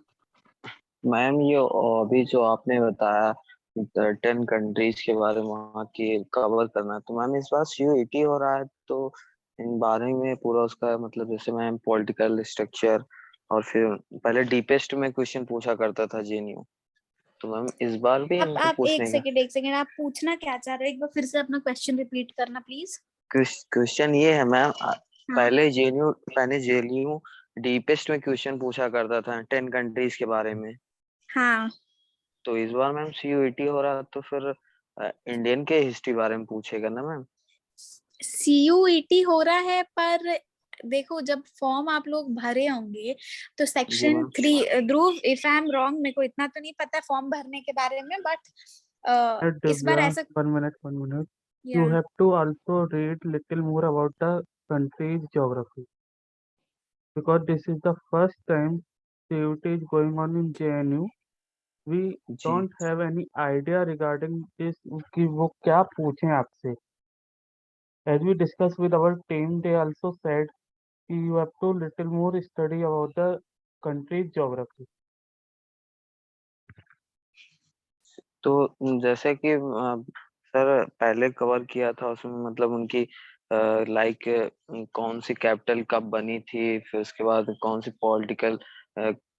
Ma'am ये अभी जो आपने बताया 10 countries के बारे में वहाँ की कवर करना है, तो मैम इस बार CUET हो रहा है, तो इन बारे में पूरा उसका मतलब जैसे मैम पॉलिटिकल स्ट्रक्चर और फिर पहले डीपेस्ट में क्वेश्चन पूछा करता था JNU, तो मैम इस बार भी इनको आप पूछने का एक सेकंड आप पूछना क्या चाह रहे हो, एक बार फिर से अपना क्वेश्चन रिपीट करना प्लीज। क्वेश्चन ये है मैम, पहले JNU डीपेस्ट में क्वेश्चन पूछा करता था 10 कंट्रीज के बारे में। हाँ, तो इस बार मैम CUET हो रहा है, तो फिर इंडियन के हिस्ट्री बारे में पूछेगा ना मैम। CUET हो रहा है, पर देखो जब फॉर्म आप लोग भरे होंगे तो section 3, Dhruv if I am wrong, मेरे को इतना तो नहीं पता फॉर्म भरने के बारे में, बट इस बार Divya, ऐसा 1 minute. You या have to also read little more about the country's geography because this is the first time CUT is going on in JNU. We ji don't have any idea regarding this कि वो क्या पूछें आपसे. As we discussed with our team, they also said कि you have to little more study about the country's geography. तो जैसे कि sir पहले कवर किया था उसमें मतलब उनकी लाइक कौन सी कैपिटल कब बनी थी, फिर उसके बाद कौन सी पॉलिटिकल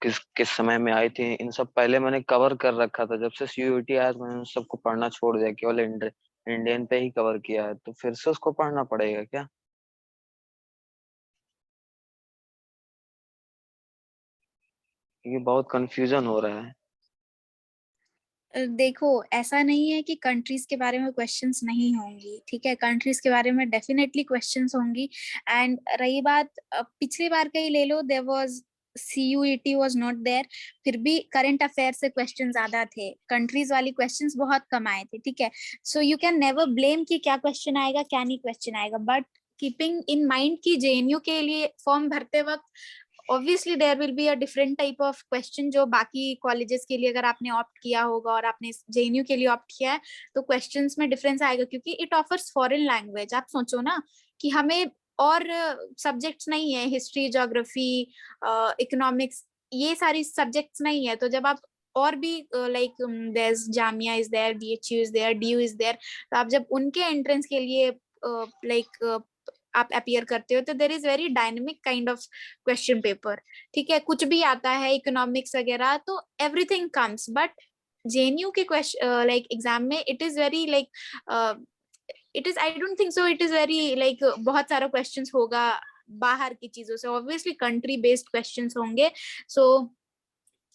किस किस समय में आई थी, इन सब पहले मैंने कवर कर रखा था। जब से CUET आया तो मैंने उन सबको पढ़ना छोड़ दिया, केवल इंडियन पे ही कवर किया है, तो फिर से उसको पढ़ना पड़ेगा क्या? ये बहुत कंफ्यूजन हो रहा है। देखो ऐसा नहीं है कि कंट्रीज के बारे में क्वेश्चंस नहीं होंगी, ठीक है, कंट्रीज के बारे में डेफिनेटली क्वेश्चंस होंगी। एंड रही बात पिछली बार का ही ले लो, there was CUET was not there, फिर भी करंट अफेयर से क्वेश्चन ज्यादा थे, कंट्रीज वाली क्वेश्चंस बहुत कम आए थे, ठीक है। So you can never blame कि क्या क्वेश्चन आएगा क्या नहीं क्वेश्चन आएगा, बट कीपिंग इन माइंड कि JNU के लिए फॉर्म भरते वक्त obviously there will be a different type of question जो बाकी कॉलेजेस के लिए अगर आपने ऑप्ट किया होगा और आपने JNU के लिए ऑप्ट किया है तो क्वेश्चंस में डिफरेंस आएगा, क्योंकि इट ऑफर्स फॉरेन लैंग्वेज। आप सोचो ना कि हमें और सब्जेक्ट्स नहीं है, हिस्ट्री, ज्योग्राफी, इकोनॉमिक्स, ये सारी सब्जेक्ट्स नहीं है, तो जब आप और भी like there Jamia is there, BHU is there, DU is there, तो आप जब उनके एंट्रेंस के लिए लाइक आप अपियर करते हो तो there is very dynamic kind of question paper, ठीक है, कुछ भी आता है इकोनॉमिक्स वगैरह, तो एवरीथिंग कम्स, बट JNU के क्वेश्चन लाइक एग्जाम में it is very like it is, I don't think so it is very like बहुत सारा क्वेश्चंस होगा बाहर की चीजों से, ऑब्वियसली कंट्री बेस्ड क्वेश्चंस होंगे। सो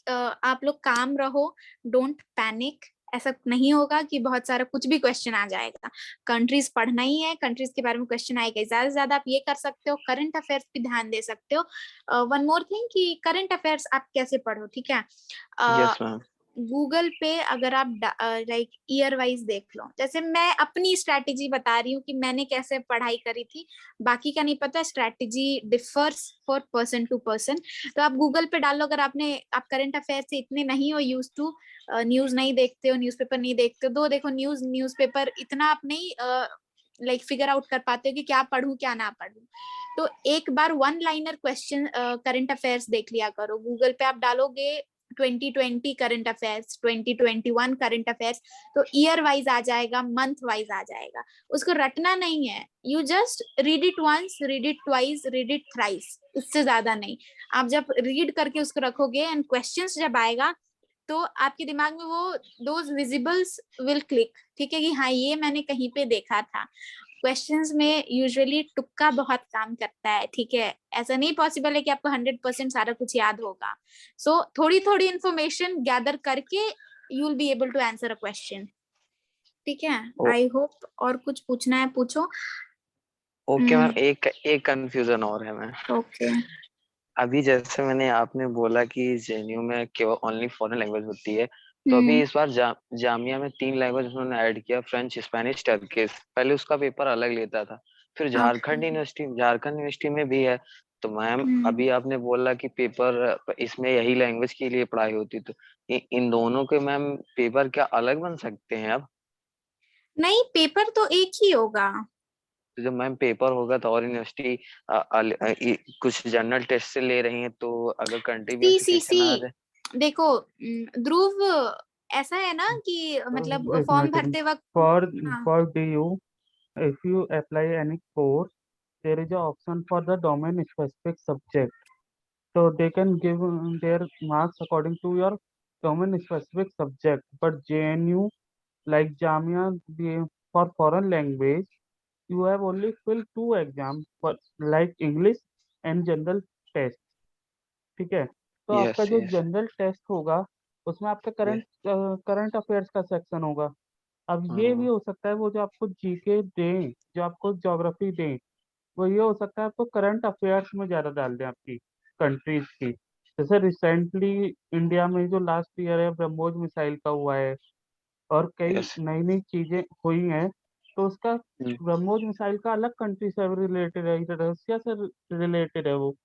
आप लोग काम रहो, डोंट पैनिक, ऐसा नहीं होगा कि बहुत सारा कुछ भी क्वेश्चन आ जाएगा, कंट्रीज पढ़ना ही है, कंट्रीज के बारे में क्वेश्चन आएगा, ज्यादा से ज्यादा आप ये कर सकते हो, करंट अफेयर्स पे ध्यान दे सकते हो। वन मोर थिंग कि करंट अफेयर्स आप कैसे पढ़ो, ठीक है, यस मैम। गूगल पे अगर आप लाइक ईयर वाइज देख लो, जैसे मैं अपनी स्ट्रैटेजी बता रही हूँ कि मैंने कैसे पढ़ाई करी थी, बाकी का नहीं पता, strategy differs for person to person. तो आप गूगल पे डालो, अगर आप करंट अफेयर से इतने नहीं हो यूज टू, न्यूज नहीं देखते हो, न्यूज़पेपर नहीं देखते हो, तो देखो न्यूज़पेपर इतना आप नहीं लाइक फिगर आउट कर पाते हो कि क्या पढ़ूं क्या ना पढ़ूं, तो एक बार one liner question current affairs देख लिया करो। गूगल पे आप डालोगे 2020 करंट अफेयर्स, 2021 करंट अफेयर्स, तो ईयर वाइज आ जाएगा, मंथ वाइज आ जाएगा, उसको रटना नहीं है, you just read it once, read it twice, read it thrice, उससे ज्यादा नहीं। आप जब रीड करके उसको रखोगे एंड क्वेश्चंस जब आएगा तो आपके दिमाग में वो दोज विजिबल्स विल क्लिक, ठीक है, कि हाँ ये मैंने कहीं पे देखा था। क्वेश्चंस में यूजुअली तुक्का बहुत काम करता है, ठीक है। ऐसा नहीं पॉसिबल है कि आपको 100% सारा कुछ याद होगा। सो थोड़ी थोड़ी इंफॉर्मेशन गैदर करके you will be able to answer a question, ठीक है। ओ, आई होप और कुछ पूछना है पूछो। ओके मैम, एक एक कंफ्यूजन और है मैम। ओके। अभी जैसे मैंने आपने बोला कि जेएनयू में केवल ओनली फॉरेन लैंग्वेज होती है, तो अभी हम्म इस बार जामिया में 3 लैंग्वेज उन्होंने ऐड किया, फ्रेंच, स्पेनिश, टर्किश। पहले उसका पेपर अलग लेता था। फिर ओके। झारखंड यूनिवर्सिटी में भी है। तो मैम हम्म अभी आपने बोला कि पेपर इसमें यही लैंग्वेज के लिए पढ़ाई होती, तो इन दोनों के मैम पेपर क्या अलग बन सकते हैं अब? नहीं, पेपर तो एक ही होगा। तो जब मैम पेपर होगा तो और यूनिवर्सिटी कुछ जनरल टेस्ट से ले रही है, तो अगर सी सी कंट्रीब्यूशन आ सी जाए। देखो, ध्रुव, ऐसा है ना कि मतलब एक फॉर्म मिनट, एक मिनट। भरते वक्त। फॉर हाँ। For DU, if you apply any course, there is a option for the domain specific subject. So they can give their marks according to your domain specific subject. But JNU, like Jamia, for foreign language, you have only filled two exams, but like English and general test. ठीक है। तो आपका yes जो yes general test होगा उसमें आपका yes. Current affairs का section होगा। अब ये भी हाँ। हो सकता है वो जो आपको जीके दें, जो आपको ज्योग्राफी दें, वो ये हो सकता है आपको करंट अफेयर्स में ज्यादा डाल दें आपकी कंट्रीज की। जैसे रिसेंटली इंडिया में जो लास्ट ईयर है ब्रह्मोस मिसाइल का हुआ है, और कई यस। नई नई चीजें हुई हैं। तो उसका ब्रह्मोस मिसाइल का अलग कंट्री से रिलेटेड है, रशिया से रिलेटेड है वो।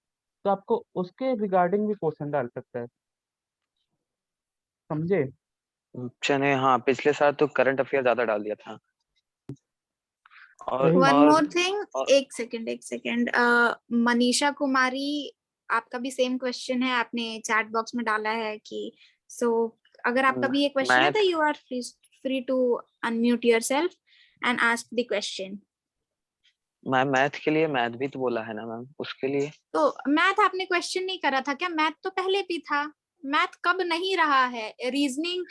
तो आपको उसके रिगार्डिंग भी क्वेश्चन डाल सकता है, समझे। चने, हाँ पिछले साल तो करंट अफेयर ज्यादा डाल दिया था। और वही। वन और, मोर थिंग, और एक सेकंड एक सेकंड, मनीषा कुमारी, आपका भी सेम क्वेश्चन है, आपने चैट बॉक्स में डाला है कि सो अगर आपका भी ये क्वेश्चन है तो math you are free to unmute yourself and ask the question. Ma'am math के लिए मैथ भी तो बोला है ना मैम, उसके लिए। तो मैथ आपने क्वेश्चन नहीं करा था क्या? मैथ तो पहले भी था। मैथ कब नहीं रहा है? Reasoning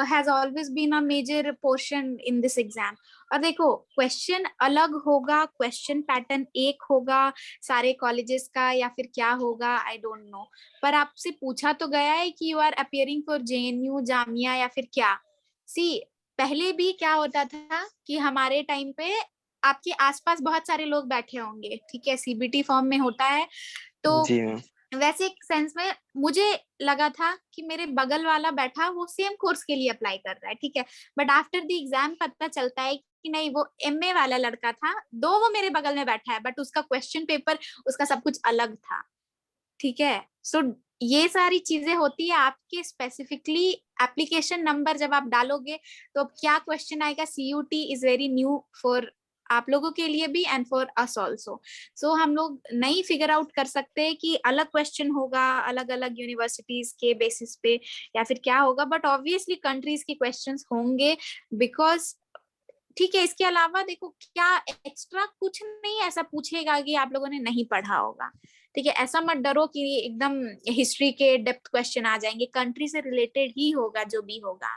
has always been a major portion in this exam. और देखो, क्वेश्चन अलग होगा, क्वेश्चन पैटर्न एक होगा सारे कॉलेजेस का, या फिर क्या होगा आई डोंट नो। पर आपसे पूछा तो गया है कि you are appearing for JNU, Jamia, या फिर क्या। सी, पहले भी क्या होता था कि हमारे टाइम पे आपके आसपास बहुत सारे लोग बैठे होंगे, ठीक है, सीबीटी फॉर्म में होता है। तो जी मैम। वैसे एक सेंस में मुझे लगा था कि मेरे बगल वाला बैठा वो सेम कोर्स के लिए अप्लाई कर रहा है, ठीक है। बट आफ्टर द एग्जाम पता चलता है कि नहीं, वो एमए वाला लड़का था, दो वो मेरे बगल में बैठा है, बट उसका क्वेश्चन पेपर, उसका सब कुछ अलग था, ठीक है। सो ये सारी चीजें होती है आपके स्पेसिफिकली एप्लीकेशन नंबर जब आप डालोगे, तो अब क्या क्वेश्चन आएगा, CUET is very new for आप लोगों के लिए भी and for us also. So हम लोग नहीं फिगर आउट कर सकते कि अलग क्वेश्चन होगा अलग अलग यूनिवर्सिटीज के बेसिस पे या फिर क्या होगा, बट ऑब्वियसली कंट्रीज के क्वेश्चंस होंगे, बिकॉज ठीक है। इसके अलावा देखो, क्या एक्स्ट्रा कुछ नहीं ऐसा पूछेगा कि आप लोगों ने नहीं पढ़ा होगा, ठीक है। ऐसा मत डरो कि एकदम हिस्ट्री के डेप्थ क्वेश्चन आ जाएंगे, कंट्री से रिलेटेड ही होगा जो भी होगा,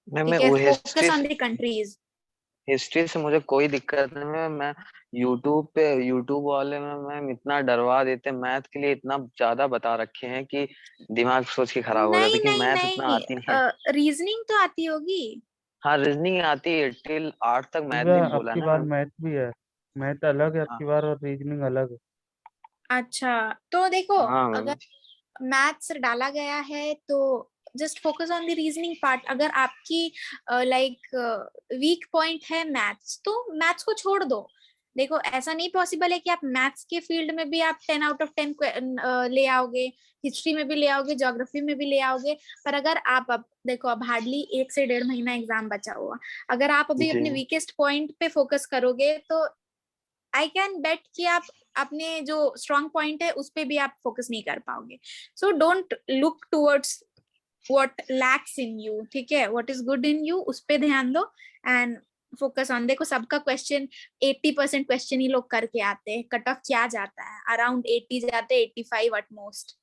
मैम मैं ठीक है। वो focus on the countries. History से मुझे कोई दिक्कत नहीं है। मैं यूट्यूब वाले में मैम इतना डरवा देते हैं, मैथ के लिए इतना ज्यादा बता रखे हैं कि दिमाग सोच के खराब हो जाता नहीं है कि नहीं मैथ इतना नहीं, आती नहीं है। रीजनिंग तो आती होगी। हाँ रीजनिंग आती है, टिल 8 तक मैथ दिव्या, भी बोला आपकी ना बार मैम। मैथ भी है। मैथ अलग है हाँ। आपकी बार, और रीजनिंग अलग है। अच्छा, तो देखो, हाँ अगर मैम। मैथ्स डाला गया है तो just focus on the reasoning part. अगर आपकी लाइक वीक पॉइंट है मैथ्स, तो मैथ्स को छोड़ दो। देखो, ऐसा नहीं पॉसिबल है कि आप मैथ्स के फील्ड में भी आप 10 आउट ऑफ 10 ले आओगे, हिस्ट्री में भी ले आओगे, ज्योग्राफी में भी ले आओगे। पर अगर आप अब देखो, अब हार्डली 1 से 1.5 महीना एग्जाम बचा हुआ, अगर आप अभी जी अपने वीकेस्ट पॉइंट पे फोकस करोगे तो आई कैन बेट कि आप अपने जो स्ट्रॉन्ग पॉइंट है उस पे भी आप फोकस नहीं कर पाओगे। So don't look towards what lakhs in you, ठीक है। What is good in you उस पे ध्यान दो एंड फोकस ऑन। देखो, सबका क्वेश्चन 80% क्वेश्चन ही लोग करके आते हैं, कट ऑफ क्या जाता है, अराउंड 80 जाते हैं, 85 एट मोस्ट।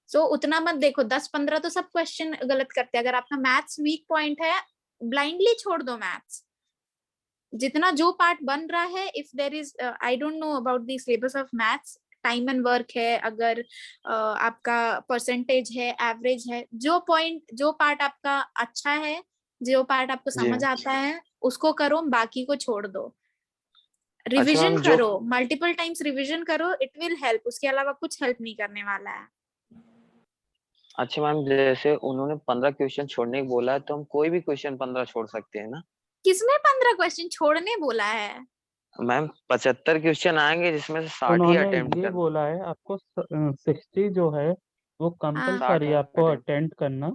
सो उतना मत देखो, 10-15 तो सब क्वेश्चन गलत करते हैं। अगर आपका मैथ्स वीक पॉइंट है, ब्लाइंडली छोड़ दो मैथ्स, जितना जो पार्ट बन रहा है, if there is, I don't know about the syllabus of maths, time and work है, अगर आपका परसेंटेज है, एवरेज है, जो पॉइंट, जो पार्ट आपका अच्छा है, जो पार्ट आपको जी समझ आता है उसको करो, बाकी को छोड़ दो। अच्छा रिविजन मैम जो करो, मल्टीपल टाइम्स रिविजन करो, इट विल हेल्प, उसके अलावा कुछ हेल्प नहीं करने वाला है। अच्छा मैम जैसे उन्होंने 15 क्वेश्चन छोड़ने को बोला है तो हम कोई भी क्वेश्चन 15 छोड़ सकते हैं ना? किसने 15 क्वेश्चन छोड़ने बोला है? मैम 75 क्वेश्चन आएंगे जिसमें से 60 ही उन्होंने अटेम्प्ट ये करना। बोला है आपको 60 जो है वो हाँ, 60 कंपलसरी आपको अटेम्प्ट। अटेंड करना।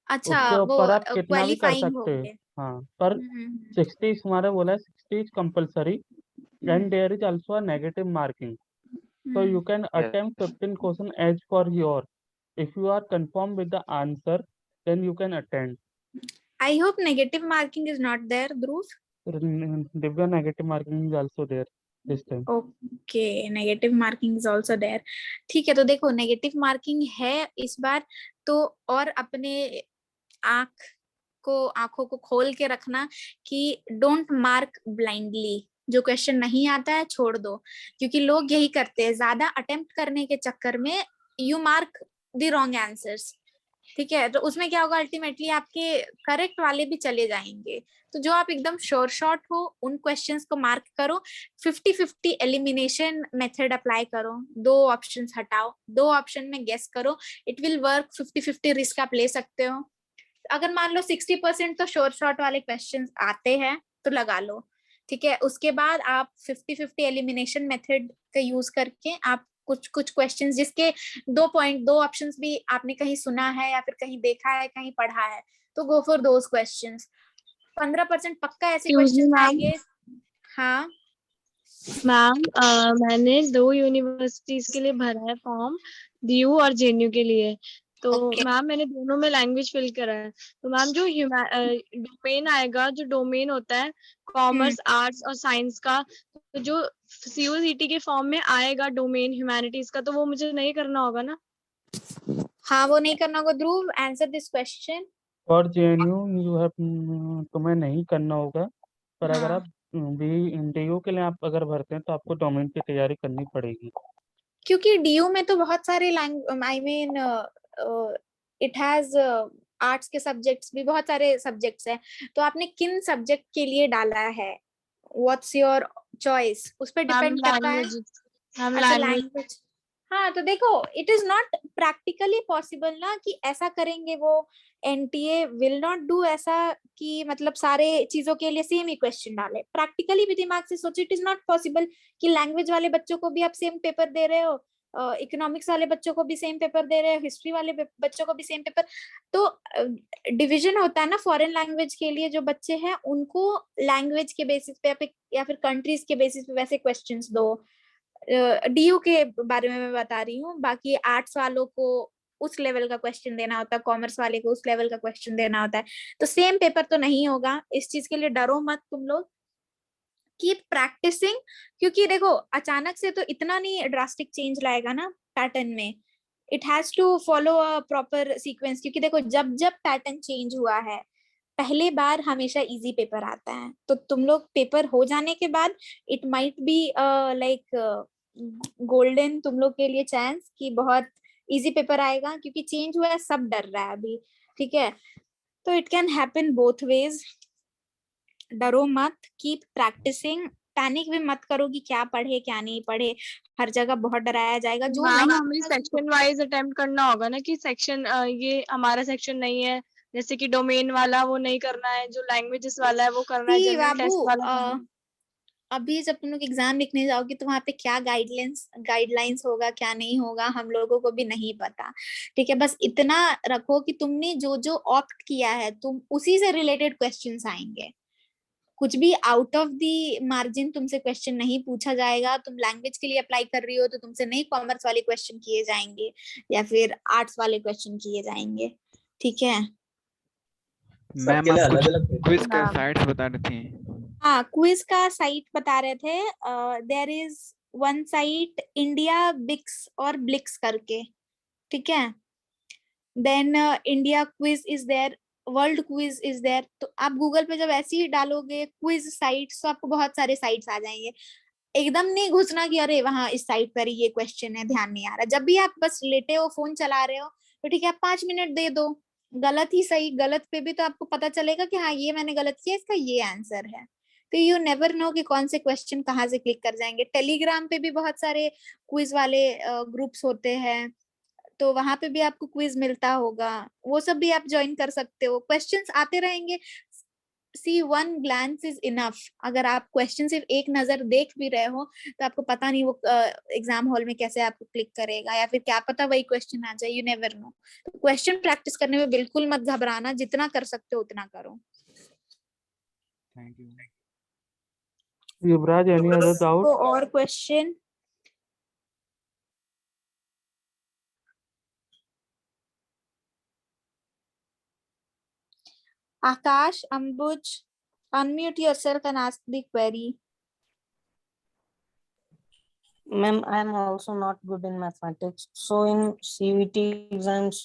अच्छा, उसके वो ऊपर आप कितना भी कर क्वालिफाइंग सकते हैं। होंगे। हाँ, पर हम्म 60 हमारा बोला है, 60 is compulsory hmm and there is also a negative marking, so you can attempt yes 15 question as for your, if you are confirmed with the answer then you can attend. I hope negative marking is not there, Dhruv. Divya, negative marking is also there this time. Okay, negative marking is also there. ठीक है, तो देखो negative marking है इस बार तो, और अपने आंखों को खोल के रखना कि डोंट मार्क ब्लाइंडली, जो क्वेश्चन नहीं आता है छोड़ दो, क्योंकि लोग यही करते हैं, ज्यादा अटेम्प्ट करने के चक्कर में you mark the wrong answers. ठीक है, तो उसमें क्या होगा, अल्टीमेटली आपके करेक्ट वाले भी चले जाएंगे। तो जो आप एकदम श्योर शॉट हो उन क्वेश्चंस को मार्क करो, 50-50 एलिमिनेशन मेथड अप्लाई करो, 2 ऑप्शंस हटाओ, 2 ऑप्शन में गेस करो, इट विल वर्क। 50-50 रिस्क आप ले सकते हो। अगर मान लो 60% तो श्योर शॉट वाले क्वेश्चंस आते हैं तो लगा लो। ठीक है, उसके बाद आप 50-50 एलिमिनेशन मेथड का यूज करके आप कुछ कुछ क्वेश्चंस जिसके 2 ऑप्शंस भी आपने कहीं सुना है या फिर कहीं देखा है, कहीं पढ़ा है, तो गो फॉर दोज क्वेश्चंस। 15% पक्का ऐसे एक्सक्यूज मी क्वेश्चंस मैम। आएंगे। हाँ, मैम मैंने 2 यूनिवर्सिटीज के लिए भरा है फॉर्म, डीयू और जेएनयू के लिए। तो ओके। मैम मैंने दोनों में लैंग्वेज फिल करा है। तो मैम जो डोमेन आएगा, जो डोमेन होता है कॉमर्स, आर्ट्स और साइंस का, तो जो सीयूसीटी के फॉर्म में आएगा डोमेन ह्यूमैनिटीज का, तो वो मुझे नहीं करना होगा ना? हाँ, वो नहीं करना होगा। ध्रुव, आंसर दिस क्वेश्चन। और जेएनयू यू हैव, तुम्हें नहीं करना होगा, पर अगर हाँ, आप बी डीयू के लिए आप अगर भरते हैं तो आपको डोमेन की तैयारी करनी पड़ेगी। क्योंकि डीयू में तो बहुत सारे I mean it has arts के सब्जेक्ट्स भी, बहुत सारे सब्जेक्ट्स हैं। तो आपने किन सब्जेक्ट के लिए डाला है, व्हाट्स योर चॉइस, उस पर मैम डिपेंड करता है। लैंग्वेज, मैम अच्छा, लैंग्वेज। लैंग्वेज। हाँ, तो देखो it is not practically possible ना कि ऐसा करेंगे वो, एनटीए विल नॉट डू ऐसा कि मतलब सारे चीजों के लिए सेम ही क्वेश्चन डाले। प्रैक्टिकली भी दिमाग से सोचो, इट इज नॉट पॉसिबल कि लैंग्वेज वाले बच्चों को भी आप सेम पेपर दे रहे हो, इकोनॉमिक्स वाले बच्चों को भी सेम पेपर दे रहे हो, हिस्ट्री वाले बच्चों को भी सेम पेपर। तो डिवीजन होता है ना, फॉरेन लैंग्वेज के लिए जो बच्चे हैं उनको लैंग्वेज के बेसिस पे या फिर कंट्रीज के बेसिस पे वैसे क्वेश्चंस दो। डीयू के बारे में मैं बता रही हूँ, बाकी आर्ट्स वालों को उस लेवल का क्वेश्चन देना होता है, कॉमर्स वाले को उस लेवल का क्वेश्चन देना होता है। तो सेम पेपर तो नहीं होगा, इस चीज के लिए डरो मत तुम लोग, कीप प्रैक्टिसिंग। क्योंकि देखो अचानक से तो इतना नहीं ड्रास्टिक चेंज लाएगा ना पैटर्न में, it has to follow a proper sequence. क्योंकि देखो जब जब पैटर्न चेंज हुआ है, पहले बार हमेशा इजी पेपर आता है, तो तुम लोग पेपर हो जाने के बाद it might be like golden तुम लोग के लिए चांस कि बहुत इजी पेपर आएगा, क्योंकि चेंज हुआ है, सब डर रहा है अभी। ठीक है, तो it can happen both ways. डरो मत, कीप प्रैक्टिसिंग, पैनिक भी मत करो कि क्या पढ़े क्या नहीं पढ़े, हर जगह बहुत डराया जाएगा। जो मैम नहीं हमें सेक्शन वाइज अटेम्प्ट करना होगा ना, कि सेक्शन ये हमारा सेक्शन नहीं है, जैसे कि डोमेन वाला वो नहीं करना है, जो लैंग्वेजेस वाला है वो करना है, सी जनरल बाबू, टेस्ट वाला करना है। अभी जब तुम लोग एग्जाम लिखने जाओगे तो वहां पे क्या गाइडलाइंस होगा, क्या नहीं होगा, हम लोगों को भी नहीं पता। ठीक है, बस इतना रखो कि तुमने जो जो ऑप्ट किया है तुम उसी से रिलेटेड क्वेश्चंस आएंगे, कुछ भी आउट ऑफ द मार्जिन तुमसे क्वेश्चन नहीं पूछा जाएगा। तुम लैंग्वेज के लिए अप्लाई कर रही हो तो तुमसे नहीं कॉमर्स वाले क्वेश्चन किए जाएंगे या फिर आर्ट्स वाले क्वेश्चन किए जाएंगे। ठीक है, मैम आप कुछ क्विज का मैम साइट्स बता रही थी। हाँ, क्विज का साइट बता रहे थे। There is one site India Bix और ब्लिक्स करके। ठीक है, then India quiz is there, world quiz is there, तो आप गूगल पे जब ऐसे ही डालोगे क्विज साइट्स तो आपको बहुत सारे साइट्स आ जाएंगे। एकदम नहीं घुसना कि अरे वहां इस साइट पर ये क्वेश्चन है, ध्यान नहीं आ रहा। जब भी आप बस लेटे हो फोन चला रहे हो तो ठीक है, आप 5 मिनट दे दो, गलत ही सही, गलत पे भी तो आपको पता चलेगा कि हाँ ये मैंने गलत किया, इसका ये आंसर है। तो यू नेवर नो कि कौन से क्वेश्चन कहाँ से क्लिक कर जाएंगे। टेलीग्राम पे भी बहुत सारे क्विज वाले ग्रुप्स होते हैं, तो वहां पे भी आपको क्विज मिलता होगा, वो सब भी आप ज्वाइन कर सकते हो। क्वेश्चंस आते रहेंगे, सी वन ग्लैंस इज इनफ। अगर आप क्वेश्चन सिर्फ एक नजर देख भी रहे हो तो आपको पता नहीं वो एग्जाम हॉल में कैसे आपको क्लिक करेगा, या फिर क्या पता वही क्वेश्चन आ जाए, यू नेवर नो। तो क्वेश्चन प्रैक्टिस करने में बिल्कुल मत घबराना, जितना कर सकते हो उतना करो। Thank you. Yuvraj, any other doubt? तो और question? Akash, Ambuj, unmute yourself and ask the query. Ma'am, I am also not good in mathematics. So in CVT exams,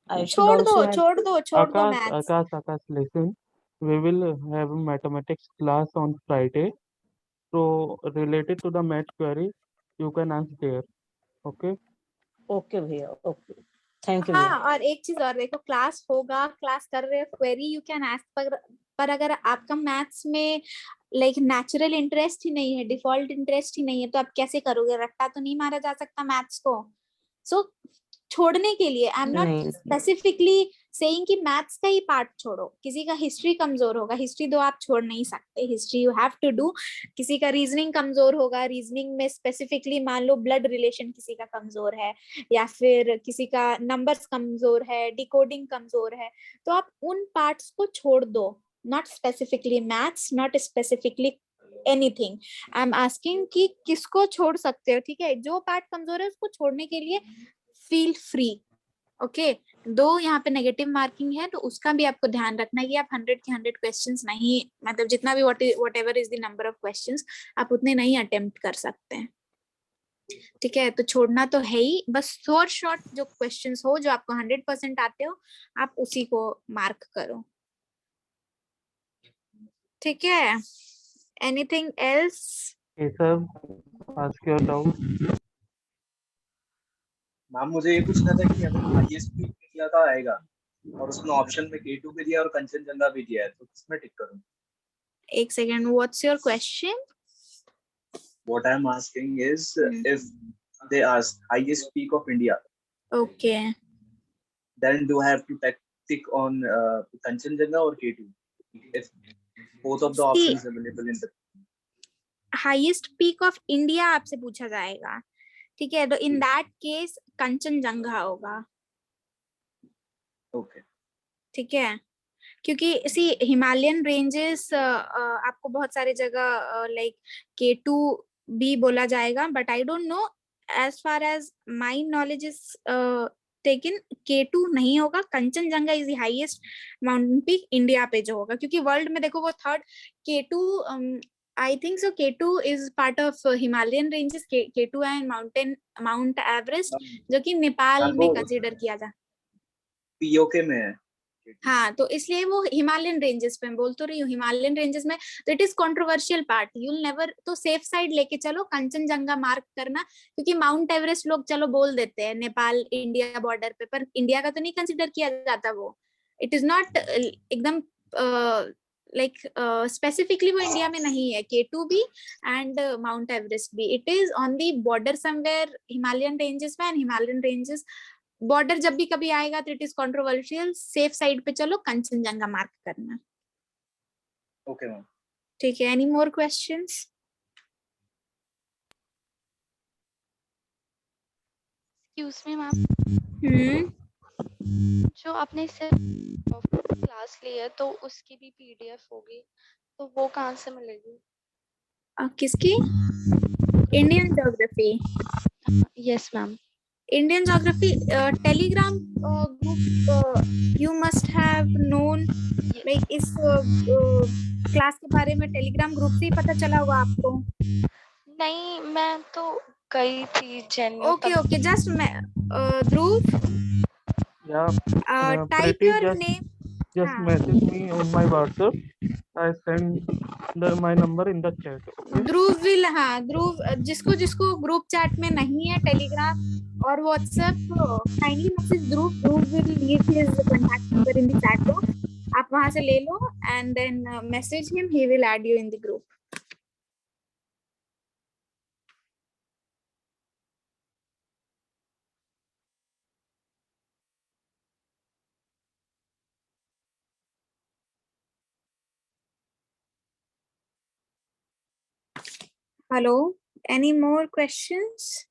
I should छोड़ also have. दो Akash, listen. We will have a mathematics class on Friday. So related to the math query, you can ask there. Okay? Okay, भैया. Okay. Thank you. हाँ, भैया. और एक चीज और देखो, क्लास होगा, क्लास कर रहे हो, क्वेरी यू कैन आस्क, पर अगर आपका मैथ्स में लाइक नेचुरल इंटरेस्ट ही नहीं है, डिफॉल्ट इंटरेस्ट ही नहीं है, तो आप कैसे करोगे? रट्टा तो नहीं मारा जा सकता मैथ्स को। सो छोड़ने के लिए आई एम नॉट नहीं. स्पेसिफिकली सेइंग कि मैथ्स का ही पार्ट छोड़ो। किसी का हिस्ट्री कमजोर होगा, हिस्ट्री दो आप छोड़ नहीं सकते, history you have to do. किसी का रीजनिंग कमजोर होगा, रीजनिंग में स्पेसिफिकली मान लो ब्लड रिलेशन किसी का कमजोर है, या फिर किसी का नंबर्स कमजोर है, डिकोडिंग कमजोर है, तो आप उन पार्ट्स को छोड़ दो। Not specifically maths, not specifically anything, I am asking कि किसको छोड़ सकते हो, ठीक है? जो पार्ट कमजोर है उसको छोड़ने के लिए फील फ्री। ओके, दो यहाँ पे नेगेटिव मार्किंग है, तो उसका भी आपको ध्यान रखना है कि आप 100 के 100 क्वेश्चंस नहीं, मतलब जितना भी what ever is the number of questions, आप उतने नहीं अटेम्प्ट कर सकते हैं, ठीक है? तो छोड़ना तो है ही, बस शॉर्ट जो क्वेश्चंस हो, जो आपको 100% आते हो, आप उसी को मार्क करो, ठीक है? Anything else? Keshav, ask your doubt. Ma'am मुझे ये पूछना था कि अगर आईएसपी किया था आएगा और उसमें ऑप्शन में K2 भी दिया और कंचनजंगा भी दिया है, तो किसमें टिक करूं? एक second, what's your question? What I am asking is if they ask highest peak of India, okay, then do I have to tick on Kanchenjunga or K2 if both of the options available in the highest peak of India आपसे पूछा जाएगा, ठीक है? तो in that case Kanchenjunga होगा, okay, ठीक है? क्योंकि सी हिमालयन रेंजेस आपको बहुत सारी जगह लाइक K2 भी बोला जाएगा, but I don't know, as far as my knowledge is taken, K2 नहीं होगा। Kanchenjunga is the highest mountain peak India पे जो होगा, क्योंकि वर्ल्ड में देखो वो third, K2 I think so K2 is part of Himalayan ranges, K2 and Mount Everest, जो कि नेपाल में कंसीडर किया जा, पीओके में है। हाँ, तो इसलिए वो हिमालयन रेंजेस पे, मैं बोल तो रही हूँ हिमालयन रेंजेस में, तो it is controversial part, you'll never, तो सेफ साइड लेके चलो, कंचनजंगा मार्क करना, क्योंकि माउंट एवरेस्ट लोग चलो बोल देते हैं नेपाल इंडिया बॉर्डर पे, पर इंडिया का तो नहीं कंसीडर किया जाता वो, इट इज नॉट एकदम लाइक स्पेसिफिकली वो इंडिया में नहीं है, K2 भी एंड माउंट एवरेस्ट भी, it is on the border somewhere Himalayan ranges में, एंड हिमालयन रेंजेस बॉर्डर जब भी कभी आएगा तो it is controversial, safe side पे चलो, कंचनजंगा मार्क करना, ओके मैम, ठीक है? Any more questions? Excuse me ma'am, जो आपने क्लास ली है तो उसकी भी पीडीएफ होगी, तो वो कहाँ से मिलेगी? किसकी? Indian geography? Yes ma'am. Indian geography Telegram group, you must have known, like इस क्लास के बारे में टेलीग्राम ग्रुप से ही पता चला होगा आपको? नहीं, मैं तो गई थी जेन्यू। ओके, जस्ट मैं ध्रुव, Yeah, type Pretty, your just name, just हाँ. message me on my WhatsApp. I send my number in the chat. Okay. Dhruv will, हाँ ध्रुव, जिसको जिसको ग्रुप चैट में नहीं है टेलीग्राम और WhatsApp, kindly message Dhruv. Dhruv will leave his contact number in the chat box. आप वहां से ले लो and then message him, he will add you in the group. Hello, any more questions?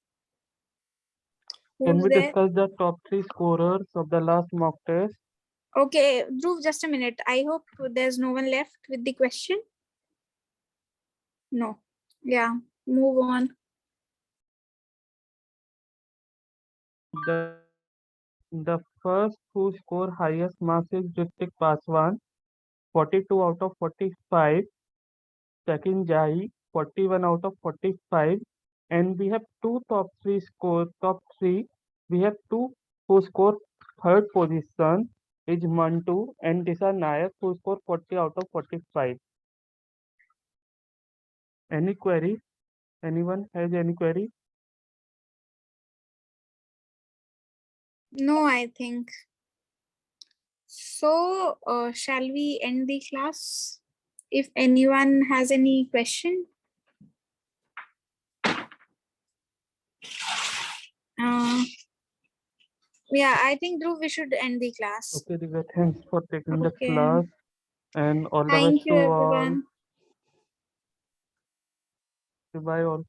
Can Who's we there? discuss the top 3 scorers of the last mock test? Okay, Dhruv, just a minute. I hope there's no one left with the question. No. Yeah, move on. The first who score highest marks is Ritik Paswan, 42 out of 45. Second Jahi, 41 out of 45. And we have two top three. We have two who score third position is Mantu and Disha Nayak who score 40 out of 45. Any query? Anyone has any query? No, I think. So, shall we end the class? If anyone has any question? Yeah, I think Dhruv, we should end the class. Okay, Divya, thanks for taking the Okay. class and all the best Thank you, to all. everyone. Goodbye all.